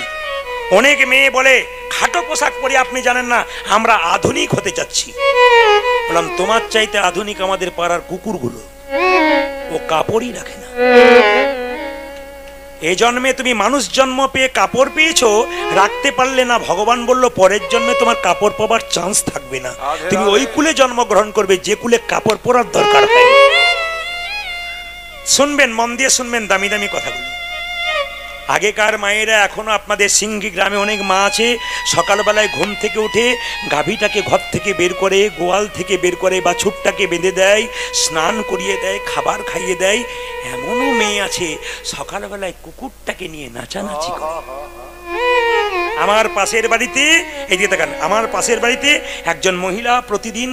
A: অনেক মেয়ে বলে খাটো পোশাক পরে আপনি জানেন না আমরা আধুনিক হতে যাচ্ছি। বললাম তোমার চাইতে আধুনিক আমাদের পাড়ার কুকুরগুলো, ও কাপড়ই রাখে না। এ জন্মে তুমি মানুষ জন্ম পেয়ে কাপড় পেয়েছো, রাখতে পারলে না। ভগবান বলল পরের জন্মে তোমার কাপড় পাবার চান্স থাকবে না। তুমি ওই কুলে জন্মগ্রহণ করবে যে কুলে কাপড় পরার দরকার হয়। শুনবেন, মন দিয়ে শুনবেন দামি দামি কথাগুলো। আগেকার মায়েরা, এখনো আপনাদের সিঙ্গি গ্রামে অনেক মা আছে, সকালবেলায় ঘুম থেকে উঠে গাভীটাকে ঘর থেকে বের করে, গোয়াল থেকে বের করে, বাছুরটাকে বেঁধে দেয়, স্নান করিয়ে দেয়, খাবার খাইয়ে দেয়। এমনও মেয়ে আছে সকালবেলায় কুকুরটাকে নিয়ে নাচানাচি করে। আমার পাশের বাড়িতে, এদিকে তাকান, আমার পাশের বাড়িতে একজন মহিলা প্রতিদিন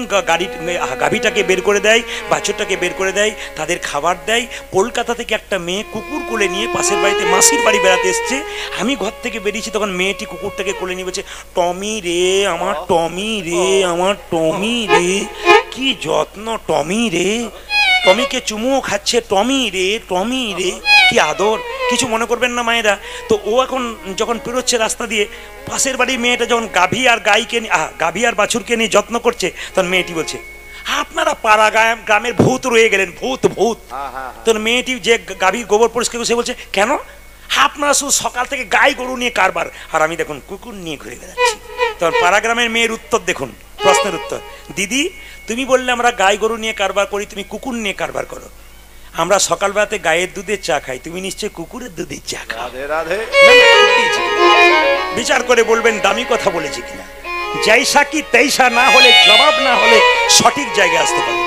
A: গাভীটাকে বের করে দেয়, বাছুরটাকে বের করে দেয়, তাদের খাবার দেয়। কলকাতা থেকে একটা মেয়ে কুকুর কোলে নিয়ে পাশের বাড়িতে মাসির বাড়ি বেড়াতে এসছে। আমি ঘর থেকে বেরিয়েছি, তখন মেয়েটি কুকুরটাকে কোলে নিয়ে বলছে, টমি রে আমার টমি রে, আমার টমি রে, কি যত্ন টমি রে। টমিকে চুমুও খাচ্ছে, টমি রে টমি রে, কি আদর। কিছু মনে করবেন না মায়েরা। তো ও এখন যখন পেরোচ্ছে রাস্তা দিয়ে, পাশের বাড়ির মেয়েটা যখন গাভী আর গাভী আর বাছুরকে নিয়ে যত্ন করছে, তখন মেয়েটি বলছে, আপনারা পাড়া গ্রামের ভূত রয়ে গেলেন, ভূত ভূত। তখন মেয়েটি যে গাভী গোবর পরিষ্কার করে, সে বলছে, কেন? আপনারা শুধু সকাল থেকে গাই গরু নিয়ে কারবার, আর আমি দেখুন কুকুর নিয়ে ঘুরে বেড়াচ্ছি। তখন পাড়া গ্রামের মেয়ের উত্তর দেখুন, প্রশ্নের উত্তর, দিদি তুমি বললে আমরা গাই গরু নিয়ে কারবার করি, তুমি কুকুর নিয়ে কারবার করো। আমরা সকালবেলাতে গায়ের দুধের চা খাই, তুমি নিশ্চয়ই কুকুরের দুধের চা খাও। বিচার করে বলবেন দামি কথা বলেছি কিনা। জৈসা কি তেইসা না হলে, জবাব না হলে সঠিক জায়গায় আসতে পারবে।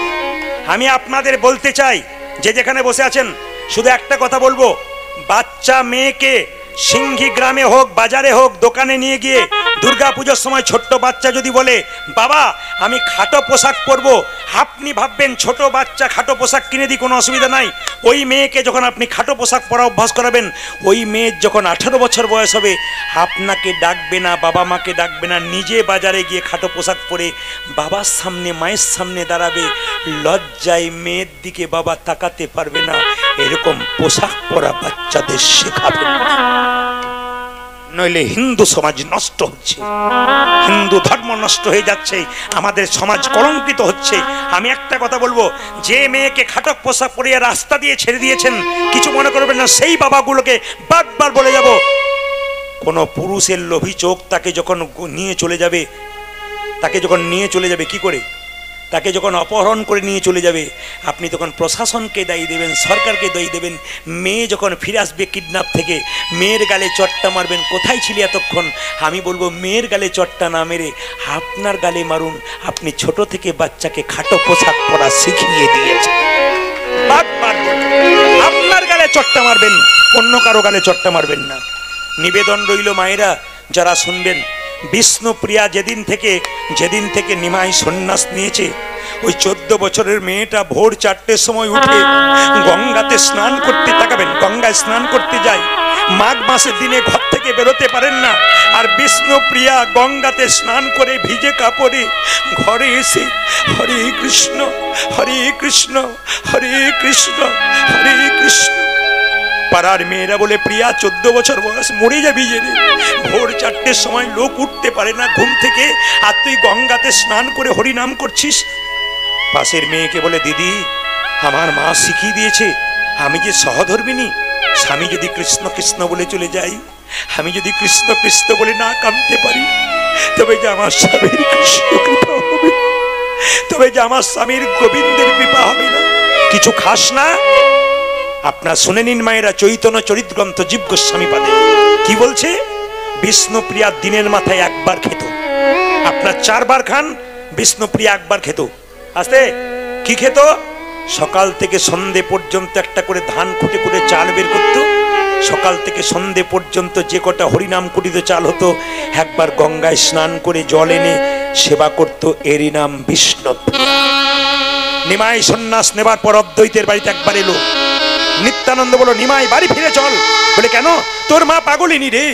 A: আমি আপনাদের বলতে চাই, যে যেখানে বসে আছেন, শুধু একটা কথা বলবো, বাচ্চা মেয়েকে সিঙ্গি গ্রামে হোক, বাজারে হোক, দোকানে নিয়ে গিয়ে দুর্গা পুজোর সময় ছোট্ট বাচ্চা যদি বলে, বাবা আমি খাটো পোশাক পরবো, আপনি ভাববেন ছোট বাচ্চা খাটো পোশাক কিনে দিই, কোনো অসুবিধা নাই। ওই মেয়েকে যখন আপনি খাটো পোশাক পরা অভ্যাস করাবেন, ওই মেয়ের যখন 18 বছর বয়স হবে, আপনাকে ডাকবে না, বাবা মাকে ডাকবে না, নিজে বাজারে গিয়ে খাটো পোশাক পরে বাবার সামনে মায়ের সামনে দাঁড়াবে। লজ্জায় মেয়ের দিকে বাবা তাকাতে পারবে না। এরকম পোশাক পরা বাচ্চাদের শেখাবেন, নইলে হিন্দু সমাজ নষ্ট হচ্ছে, হিন্দু ধর্ম নষ্ট হয়ে যাচ্ছে, আমাদের সমাজ কলঙ্কিত হচ্ছে। আমি একটা কথা বলবো, যে মেয়েকে খাটো পোশাক পরিয়ে রাস্তা দিয়ে ছেড়ে দিয়েছেন, কিছু মনে করবেন না, সেই বাবাগুলোকে বারবার বলে যাব, কোন পুরুষের লোভী চোখ তাকে যখন নিয়ে চলে যাবে, কি করে, তাকে যখন অপহরণ করে নিয়ে চলে যাবে, আপনি তখন প্রশাসনকে দায়ী দেবেন, সরকারকে দায়ী দেবেন। মেয়ে যখন ফিরে আসবে কিডন্যাপ থেকে, মেয়ের গালে চটটা মারবেন, কোথায় ছিলি এতক্ষণ। আমি বলবো, মেয়ের গালে চটটা না মেরে আপনার গালে মারুন। আপনি ছোট থেকে বাচ্চাকে খাটো পোশাক পরা শিখিয়ে দিয়েছেন, আপনার গালে চটটা মারবেন, অন্য কারো গালে চটটা মারবেন না। নিবেদন রইল মায়েরা যারা শুনবেন, বিষ্ণুপ্রিয়া যেদিন থেকে নিমাই সন্ন্যাস নিয়েছে, ওই 14 বছরের মেয়েটা ভোর 4টের সময় উঠে গঙ্গাতে স্নান করতে, তাকাবেন, গঙ্গায় স্নান করতে যায়। মাঘ মাসের দিনে ঘর থেকে বেরোতে পারেন না, আর বিষ্ণুপ্রিয়া গঙ্গাতে স্নান করে ভিজে কাপড়ে ঘরে এসে হরে কৃষ্ণ হরে কৃষ্ণ হরে কৃষ্ণ হরে কৃষ্ণ। পাড়ার মেয়েরা বলে, প্রিয়া 14 বছর বয়স, মরে যাবি যে রে, ভোর 4টের সময় লোক উঠতে পারে না ঘুম থেকে, আর তুই গঙ্গাতে স্নান করে হরিনাম করছিস। পাশের মেয়েকে বলে, দিদি আমার মা শিখিয়ে দিয়েছে, আমি যে সহধর্মিনী, স্বামী যদি কৃষ্ণ কৃষ্ণ বলে চলে যাই, আমি যদি কৃষ্ণ কৃষ্ণ বলে না কাঁদতে পারি, তবে যে আমার স্বামীর কৃষ্ণ কৃপা হবে, তবে যে আমার স্বামীর গোবিন্দের কৃপা হবে না। কিছু খাস না? আপনার শুনে নিন মায়েরা, চৈতন্য চরিত গ্রন্থ জীব গোস্বামী পাদে কি বলছে? বিষ্ণুপ্রিয়া দিনের মাথায় একবার খেত, আপনার 4 বার খান, বিষ্ণুপ্রিয়া একবার খেত। আস্তে কি খেত? সকাল থেকে সন্ধে পর্যন্ত একটা করে ধান খুঁটে করে চাল বের করত, সকাল থেকে সন্ধে পর্যন্ত যে কটা হরিনাম কুটিত চাল হতো, একবার গঙ্গায় স্নান করে জল এনে সেবা করত, এরই নাম বিষ্ণুপ্রিয়া। নিমাই সন্ন্যাস নেবার পর অদ্বৈতের বাড়িতে একবার এলো। নিত্যানন্দ বলো, নিমাই বাড়ি ফিরে চল। বলে, কেন? তোর মা পাগলিনী রে,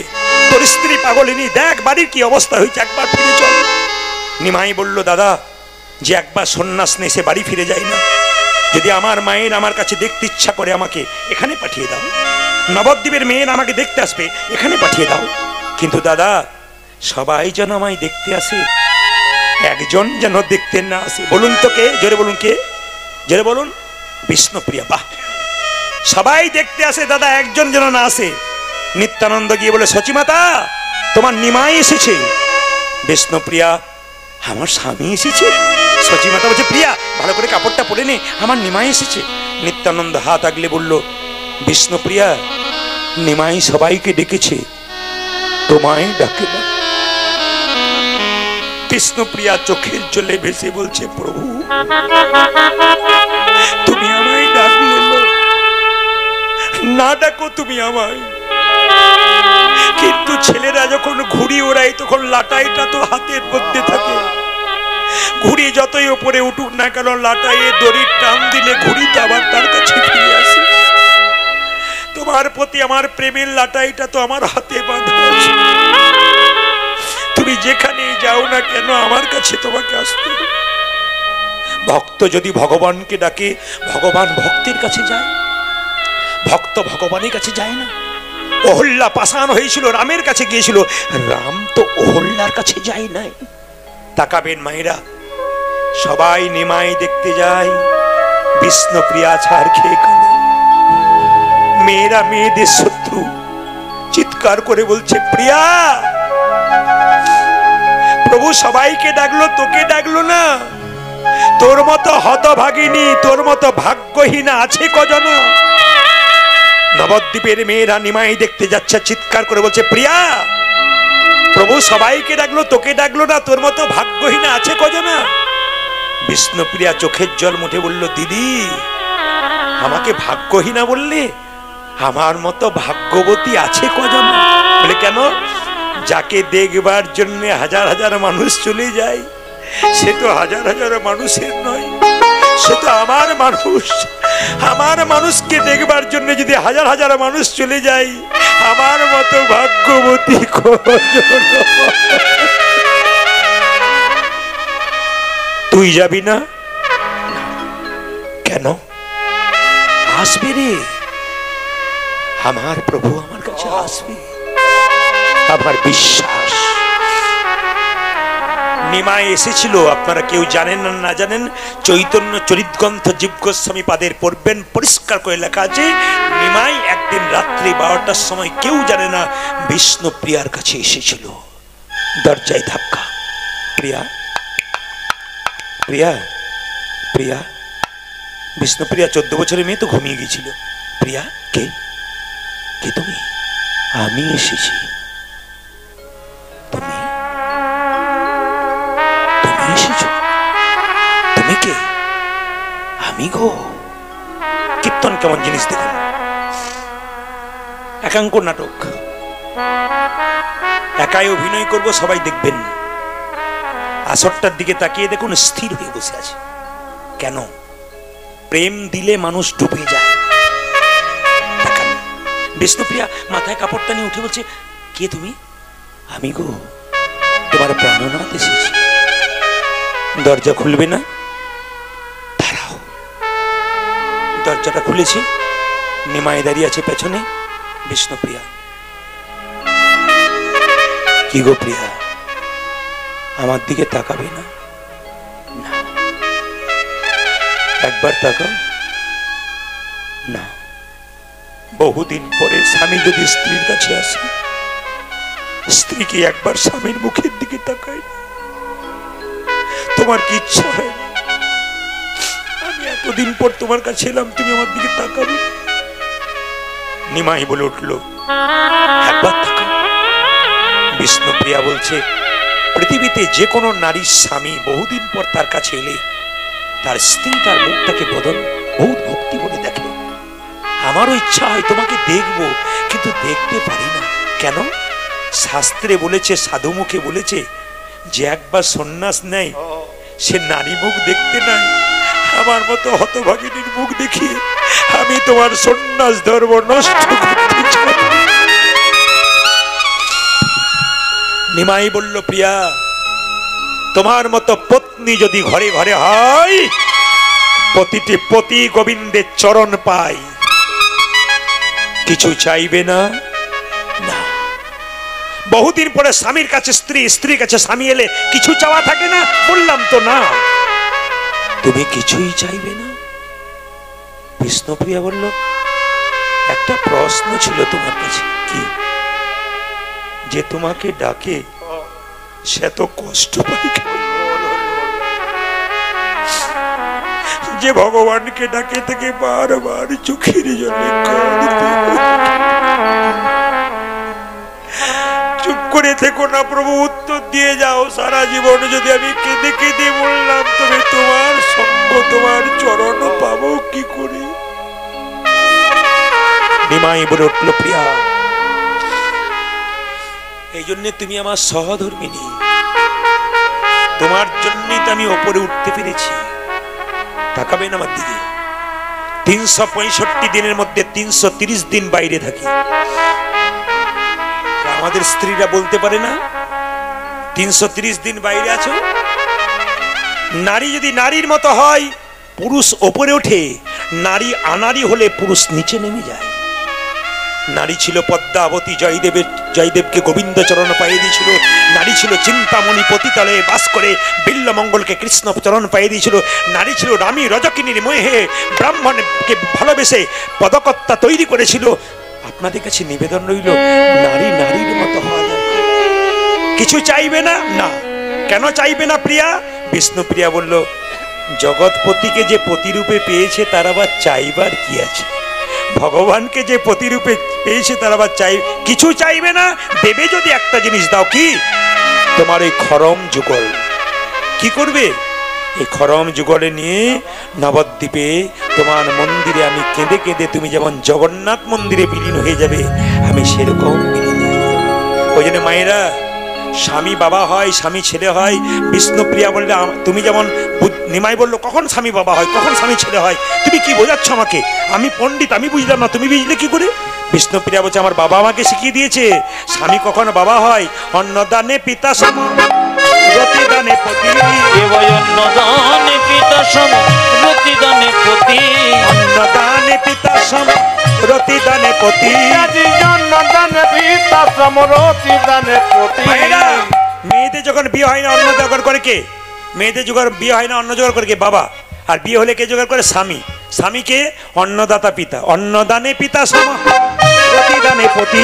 A: তোর স্ত্রী পাগলিনী, দেখ বাড়ির কি অবস্থা হয়েছে, একবার ফিরে চল। নিমাই বলল, দাদা যে একবার সন্ন্যাস নেই সে বাড়ি ফিরে যায় না, যদি আমার মায়ের আমার কাছে দেখতে ইচ্ছা করে আমাকে এখানে পাঠিয়ে দাও, নবদ্বীপের মেয়ের আমাকে দেখতে আসবে, এখানে পাঠিয়ে দাও। কিন্তু দাদা সবাই যেন আমায় দেখতে আসে, একজন যেন দেখতে না আসে। বলুন তো কে? জোরে বলুন কে? জোরে বলুন। বিষ্ণুপ্রিয়া। বাহ, সবাই দেখতে আসে দাদা, একজন যেন না আসে। নিত্যানন্দ গিয়ে বলে, সচিমাতা তোমার নিমাই এসেছে। বিষ্ণুপ্রিয়া, আমার স্বামী এসেছে? সচিমাতা বলছে, প্রিয়া ভালো করে কাপড়টা পরে নে, আমার নিমাই এসেছে। নিত্যানন্দ হাত আগলে বলল, বিষ্ণুপ্রিয়া নিমাই সবাইকে ডেকেছে, তোমায় ডাকে না। বিষ্ণুপ্রিয়া চোখের জলে ভেসে বলছে, প্রভু তুমি আমায় ডাকলে না, ডাকো তুমি আমায়, কিন্তু ছেলেরা যখন ঘুড়ি ওড়ায় তখন লাটাইটা তো হাতের মধ্যে থাকে, ঘুড়ি যতই উপরে উঠুক না কেন লাটাইয়ে দড়ির টান দিলে ঘুড়ি তো আবার তার কাছে ফিরে আসে। তোমার প্রতি আমার প্রেমের লাটাইটা তো আমার হাতে বাঁধা আছে, তুমি যেখানে যাও না কেন আমার কাছে তোমাকে আসতে। ভক্ত যদি ভগবানকে ডাকে, ভগবান ভক্তের কাছে যায়, ভক্ত ভগবানের কাছে যায় না। অহল্যা পাষাণ হয়েছিল, রামের কাছে গিয়েছিল, রাম তো অহল্যার কাছে যায় নাই। তাকাবেন মায়েরা, সবাই নিমাই দেখতে যায়, বিষ্ণুপ্রিয়া ছাড় খেয়ে কাঁদে। মেয়েরা মেয়েদের শত্রু, চিৎকার করে বলছে, প্রিয়া প্রভু সবাইকে ডাকলো, তোকে ডাকলো না। তোর মতো হতভাগিনী, তোর মতো ভাগ্যহীনা আছে কজন? নবদ্বীপের মেয়েরা নিমাই দেখতে যাচ্ছে, চিৎকার করে বলছে, প্রিয়া প্রভু সবাইকে ডাকলো, তোকে ডাকলো না, তোর মতো ভাগ্যহীনা আছে কজন? বিষ্ণুপ্রিয়া চোখের জল মুঠে বলল, দিদি আমাকে ভাগ্যহীনা বললে? আমার মতো ভাগ্যবতী আছে কজন? বলে, কেন? যাকে দেখবার জন্য হাজার হাজার মানুষ চলে যায়, সে তো হাজার হাজার মানুষের নয়, সে তো আমার মানুষ। আমার মানুষকে দেখবার জন্য যদি হাজার হাজার মানুষ চলে যায়, আমার মতো ভাগ্যবতী কজন? তুই যাবি না? কেন? আসবে রে, আমার প্রভু আমার কাছে আসবে, আমার বিশ্বাস। নিমাই এসেছিল, আপনারা কেউ জানেন না না জানেন, চৈতন্য চরিত গ্রন্থ জীব গোস্বামী পাদের পড়বেন, পরিষ্কার করে লেখা আছে, নিমাই একদিন রাত্রি 12টার সময়, কেউ জানে না, বিষ্ণুপ্রিয়ার কাছে এসেছিল। দরজায় ধাক্কা, প্রিয়া প্রিয়া প্রিয়া। বিষ্ণুপ্রিয়া 14 বছরের মেয়ে তো ঘুমিয়ে গিয়েছিল। প্রিয়া, কে? কে তুমি? আমি এসেছি। তুমি তুমি এসেছো? তুমি কে? আমি গো। কীর্তন কেমন জিনিস দেখুন, একাঙ্ক নাটক, একাই অভিনয় করব, সবাই দেখবেন। আসরটার দিকে তাকিয়ে দেখুন, স্থির হয়ে বসে আছে। কেন? প্রেম দিলে মানুষ ডুবে যায়। বিষ্ণুপ্রিয়া মাথায় কাপড়টা নিয়ে উঠে বলছে, কে তুমি? আমি গো তোমার প্রাণনাথ এসেছি। দরজা খুলবে না? দাঁড়াও। দরজাটা খুলেছি, নিমাই দাঁড়িয়ে আছে পেছনে। বিষ্ণুপ্রিয়া, কি গো প্রিয়া, আমার দিকে তাকাবে না? না। একবার তাকাও না। বহুদিন পরে স্বামী যদি স্ত্রীর কাছে আসে, স্ত্রী কি একবার স্বামীর মুখের দিকে তাকায়? তোমার কি ইচ্ছা হয় না আমি এতদিন পর তোমার কাছে এলাম, তুমি আমার দিকে তাকাবে? নিমাই বলে উঠল, একবার তাকাও। বিষ্ণুপ্রিয়া বলছে, পৃথিবীতে যে কোনো নারীর স্বামী বহুদিন পর তার কাছে এলে তার স্ত্রী তার মুখটাকে বদন বহুত ভক্তি বলে দেখে। আমারও ইচ্ছা হয় তোমাকে দেখব, কিন্তু দেখতে পারি না। কেন? শাস্ত্রে বলেছে, সাধু মুখে বলেছে, যে একবার সন্ন্যাস নেয় সে নারী মুখ দেখতে নাই। আমার মতো হতভাগিনীর মুখ দেখিয়ে আমি তোমার সন্ন্যাস ধর্ম নষ্ট করতে চাই। নিমাই বলল, প্রিয়া, তোমার মতো পত্নী যদি ঘরে ঘরে হয়, প্রতিটি পতি গোবিন্দের চরণ পায়। কিছু চাইবে না? না। বহুদিন পরে স্বামীর কাছে স্ত্রী, স্ত্রীর কাছে স্বামী এলে কিছু চাওয়া থাকে না? বললাম তো না। তুমি কিছুই চাইবে না? বিষ্ণুপ্রিয়া বলল, একটা প্রশ্ন ছিল তোমার কাছে। কি? যে তোমাকে ডাকে সে তো কষ্ট পায় কেন? যে ভগবানকে ডাকে থেকে বারবার চোখের জলে কাঁদতে। চুপ করে থেকো না প্রভু, উত্তর দিয়ে যাও। সারা জীবন যদি আমি কেঁদে কেঁদে বললাম, তবে তোমার সঙ্গ, তোমার চরণ পাবো কি করে? নিমাই বলে উঠল, প্রিয়া, এই জন্য তুমি আমার সহধর্মিনী। তোমার জন্যই তো আমি ওপরে উঠতে পেরেছি। তাকাবেন আমার দিকে। 365 দিনের মধ্যে 330 দিন বাইরে থাকি। আমাদের স্ত্রীরা বলতে পারে না 330 দিন বাইরে আছো? নারী যদি নারীর মতো হয়, পুরুষ ওপরে ওঠে। নারী আনারী হলে পুরুষ নিচে নেমে যায়। নারী ছিল পদ্মাবতী, জয়দেবকে গোবিন্দ চরণ পাইয়ে দিয়েছিল। নারী ছিল চিন্তামণি, পতিতলে বাস করে বিল্লমঙ্গলকে কৃষ্ণ চরণ পাইয়ে দিয়েছিল। নারী ছিল রামী, রজকিনীর মোহে ব্রাহ্মণকে ভালোবেসে পদকর্তা তৈরি করেছিল। আপনাদের কাছে নিবেদন রইল, নারী নারীর মতো হওয়া দরকার। কিছু চাইবে না? না। কেন চাইবে না প্রিয়া? বিষ্ণুপ্রিয়া বলল, জগৎপতিকে যে পতিরূপে পেয়েছে তার আবার চাইবার কি আছে? ভগবানকে যে প্রতিরূপে পেয়েছে তার আবার কিছু চাইবে না। দেবে যদি একটা জিনিস দাও। কি? তোমার এই খরম যুগল। কি করবে? এই খরম যুগলে নিয়ে নবদ্বীপে তোমার মন্দিরে আমি কেঁদে কেঁদে, তুমি যেমন জগন্নাথ মন্দিরে বিলীন হয়ে যাবে, আমি সেরকম বিলীন হয়ে যাব। ওই জন্য মায়েরা, স্বামী বাবা হয়, স্বামী ছেলে হয়। বিষ্ণুপ্রিয়া বললে, তুমি যেমন, নিমাই বললো, কখন স্বামী বাবা হয়, কখন স্বামী ছেলে হয়? তুমি কি বোঝাচ্ছ আমাকে? আমি পণ্ডিত, আমি বুঝলাম না, তুমি বুঝলে কি করে? বিষ্ণুপ্রিয়া বলছে, আমার বাবা আমাকে শিখিয়ে দিয়েছে, স্বামী কখনো বাবা হয়। অন্নদানে পিতা সম, রতিদানে পতি।
B: অন্নদানে পিতা সম, রতিদানে পতি।
A: অন্নদানে পিতা সম, রতিদানে পতি। মেয়েদের যখন বিয়ে হয় না, অন্ন জোগাড় করে কে? মেয়েদের যখন বিয়ে হয় না, অন্ন জোগাড় করে কে? বাবা। আর বিয়ে হলে কে জোগাড় করে? স্বামী। স্বামীকে অন্নদাতা পিতা। অন্নদানে পিতা সম, রতিদানে পতি।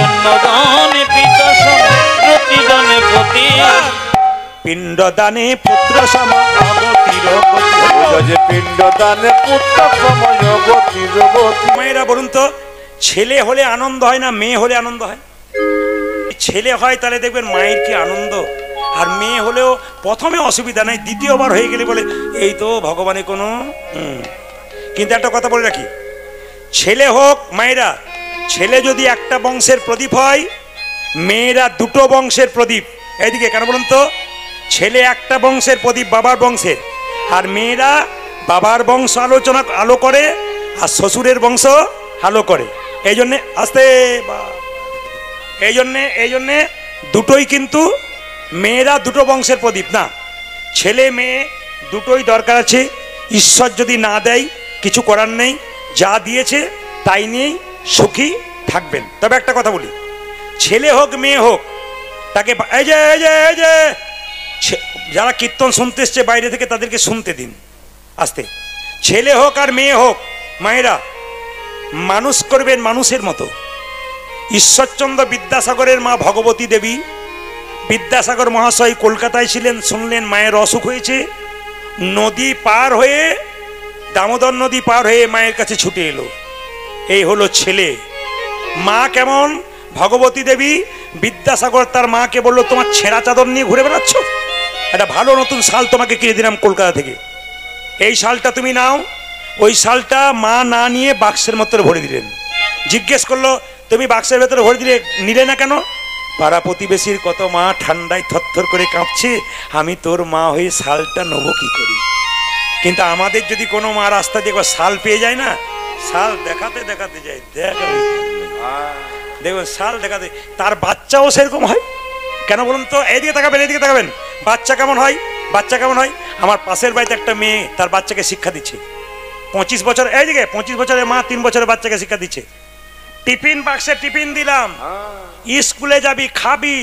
B: অন্নদানে পিতা সম, রতিদানে পতি।
A: পিণ্ডদানে পুত্র সম, অগতির গতি।
C: পিণ্ডদানে পুত্র সম, অগতির গতি।
A: মেয়েরা বলুন তো, ছেলে হলে আনন্দ হয় না মেয়ে হলে আনন্দ হয়? ছেলে হয় তাহলে দেখবেন মায়ের কি আনন্দ। আর মেয়ে হলেও প্রথমে অসুবিধা নাই, দ্বিতীয়বার হয়ে গেলে বলে এই তো ভগবানের কোনো। কিন্তু একটা কথা বলে রাখি, ছেলে হোক মায়েরা, ছেলে যদি একটা বংশের প্রদীপ হয়, মেয়েরা দুটো বংশের প্রদীপ। এইদিকে কেন বলুন তো? ছেলে একটা বংশের প্রদীপ, বাবার বংশের, আর মেয়েরা বাবার বংশ আলো করে আর শ্বশুরের বংশ আলো করে। এই জন্যে আস্তে এই জন্যে দুটোই কিন্তু মেয়েরা দুটো বংশের প্রদীপ না, ছেলে মেয়ে দুটোই দরকার আছে। ঈশ্বর যদি না দেয় কিছু করার নেই, যা দিয়েছে তাই নিয়েই সুখী থাকবেন। তবে একটা কথা বলি, ছেলে হোক মেয়ে হোক তাকে এই যে যারা কীর্তন শুনতে এসছে বাইরে থেকে তাদেরকে শুনতে দিন আস্তে। ছেলে হোক আর মেয়ে হোক, মায়েরা মানুষ করবেন মানুষের মতো। ঈশ্বরচন্দ্র বিদ্যাসাগরের মা ভগবতী দেবী, বিদ্যাসাগর মহাশয় কলকাতায় ছিলেন, শুনলেন মায়ের অসুখ হয়েছে, নদী পার হয়ে, দামোদর নদী পার হয়ে মায়ের কাছে ছুটে এলো। এই হলো ছেলে। মা কেমন? ভগবতী দেবী, বিদ্যাসাগর তার মাকে বললো, তোমার ছেঁড়া চাদর নিয়ে ঘুরে বেড়াচ্ছ, একটা ভালো নতুন শাল তোমাকে কিনে দিলাম কলকাতা থেকে, এই শালটা তুমি নাও। ওই শালটা মা না নিয়ে বাক্সের মধ্যে ভরে দিলেন। জিজ্ঞেস করলো, তুমি বাক্সের ভেতরে ভরে দিলে, নিলে না কেন? পাড়া প্রতিবেশীর কত মা ঠান্ডায় থরথর করে কাঁপছে, আমি তোর মা হয়ে শালটা নেবো কি করি? কিন্তু আমাদের যদি কোনো মা রাস্তা দিয়ে একবার শাল পেয়ে যায় না, শাল দেখাতে দেখাতে যায়, দেখবেন শাল দেখাতে। তার বাচ্চাও সেরকম হয়। কেন বলুন তো? এইদিকে তাকাবেন, এইদিকে তাকাবেন, বাচ্চা কেমন হয়? বাচ্চা কেমন হয়? আমার পাশের বাড়িতে একটা মেয়ে তার বাচ্চাকে শিক্ষা দিচ্ছে, 25 বছর, এইদিকে 25 বছরের মা 3 বছরের বাচ্চাকে শিক্ষা দিচ্ছে। টিফিন বাক্সে টিফিন দিলাম, স্কুলে যাবি খাবি,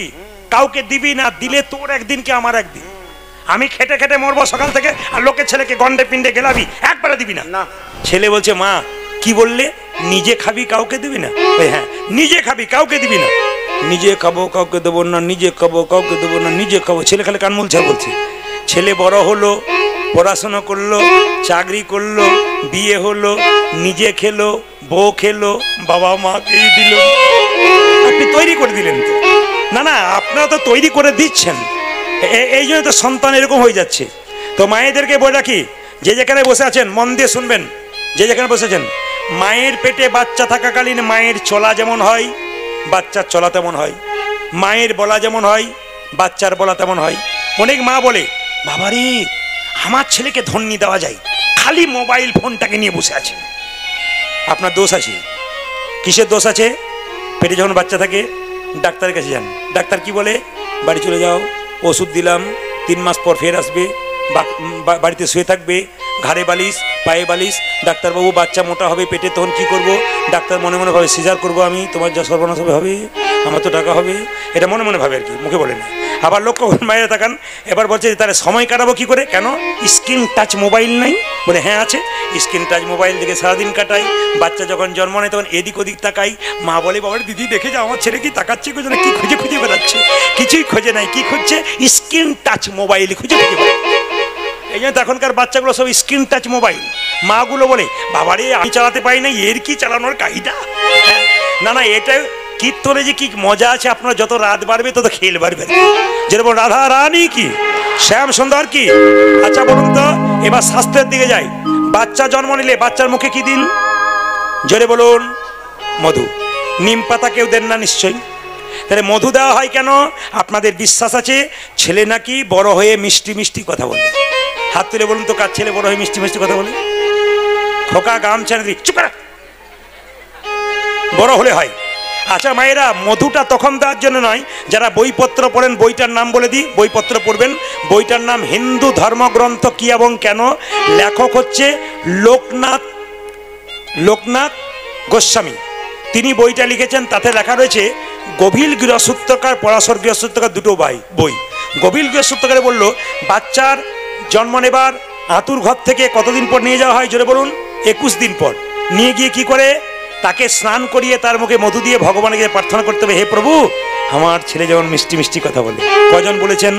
A: কাউকে দিবি না, দিলে তোর একদিন কি আমার একদিন। আমি খেটে খেটে মরবো সকাল থেকে, আর লোকের ছেলেকে গন্ডে পিন্ডে গেলাবি, একবারে দিবি না। ছেলে বলছে, মা কি বললে? নিজে খাবি কাউকে দিবি না? হ্যাঁ, নিজে খাবি কাউকে দিবি না। নিজে খাবো কাউকে দেবো না, নিজে খাবো কাউকে দেবো না, নিজে খাবো। ছেলে খালি কান মুলছে বলছে। ছেলে বড় হলো, পড়াশোনা করলো, চাকরি করলো, বিয়ে হলো, নিজে খেলো, বউ খেলো, বাবা মাকেই দিল। আপনি তৈরি করে দিলেন তো? না না, আপনারা তো তৈরি করে দিচ্ছেন। এই জন্য তো সন্তান এরকম হয়ে যাচ্ছে। তো মায়েদেরকে বলে রাখি, যে যেখানে বসে আছেন মন দিয়ে শুনবেন, যে যেখানে বসেছেন, মায়ের পেটে বাচ্চা থাকাকালীন মায়ের চলা যেমন হয়, বাচ্চার চলা তেমন হয়। মায়ের বলা যেমন হয়, বাচ্চার বলা তেমন হয়। অনেক মা বলে, বাবারে আমার ছেলেকে ধন্যি দেওয়া যায়, খালি মোবাইল ফোনটাকে নিয়ে বসে আছে। আপনার দোষ আছে। কিসের দোষ আছে? পেটে যখন বাচ্চা থাকে ডাক্তারের কাছে যান, ডাক্তার কি বলে? বাড়ি চলে যাও, ওষুধ দিলাম, 3 মাস পর ফের আসবে, বাড়িতে শুয়ে থাকবে, ঘাড়ে বালিশ, পায়ে বালিশ। ডাক্তারবাবু, বাচ্চা মোটা হবে পেটে, তখন কি করব? ডাক্তার মনে মনে ভাবে, সিজার করবো আমি, তোমার যা সর্বনাশ হবে, আমার তো টাকা হবে। এটা মনে মনে ভাবে আর কি, মুখে বলে না। আবার লক্ষ্য মায়েরা তাকান, এবার বলছে তাহলে সময় কাটাবো কি করে? কেন? স্ক্রিন টাচ মোবাইল নাই? বলে হ্যাঁ আছে। স্ক্রিন টাচ মোবাইল দেখে সারাদিন কাটাই। বাচ্চা যখন জন্ম নেয় তখন এদিক ওদিক তাকাই। মা বলে, বাবার দিদি দেখে যাও আমার ছেলে কি তাকাচ্ছে, কি খুঁজে খুঁজে বেড়াচ্ছে। কিছুই খোঁজে নাই, কি খুঁজছে? স্ক্রিন টাচ মোবাইল খুঁজে খুঁজে বেড়াচ্ছে। এই জন্য এখনকার বাচ্চাগুলো সব স্ক্রিন টাচ মোবাইল। মাগুলো বলে, বাবারে আমি চালাতে পারি না, এর কি চালানোর কাহিটা। না না, এটা কীর্তনে যে কি মজা আছে, আপনার যত রাত বাড়বে তত খেল বাড়বে। যেরকম রাধা রানী কি, শ্যাম সুন্দর কি। আচ্ছা বলুন তো, এবার শাস্ত্রের দিকে যাই। বাচ্চা জন্ম নিলে বাচ্চার মুখে কি দিন? জোরে বলুন। মধু। নিম পাতা কেউ দেন না নিশ্চয়ই। তাহলে মধু দেওয়া হয় কেন? আপনাদের বিশ্বাস আছে ছেলে নাকি বড় হয়ে মিষ্টি মিষ্টি কথা বলে। হাত তুলে বলুন তো, কার ছেলে বড় হয়ে মিষ্টি মিষ্টি কথা বলে? খোকা গামছা দিই, চুপ কর, বড় হলে হয়। আচ্ছা মায়েরা, মধুটা তখন দেওয়ার জন্য নয়, যারা বইপত্র পড়েন বইটার নাম বলে দিই, বইপত্র পড়বেন। বইটার নাম হিন্দু ধর্মগ্রন্থ কি এবং কেন। লেখক হচ্ছে লোকনাথ গোস্বামী। তিনি বইটা লিখেছেন, তাতে লেখা রয়েছে গভীর গৃহসূত্রকার, পরাশর গৃহসূত্রকার, দুটো বই। গভীর গৃহসূত্রকারে বলল, বাচ্চার জন্ম নেবার আতুর ঘর থেকে কতদিন পর নিয়ে যাওয়া হয়? জোরে বলুন। 21 দিন পর নিয়ে গিয়ে কি করে? তাকে স্নান করিয়ে তার মুখে মধু দিয়ে ভগবানকে প্রার্থনা করতে হবে, হে প্রভু আমার ছেলে যেমন মিষ্টি মিষ্টি কথা বলে। কজন বলেছেন?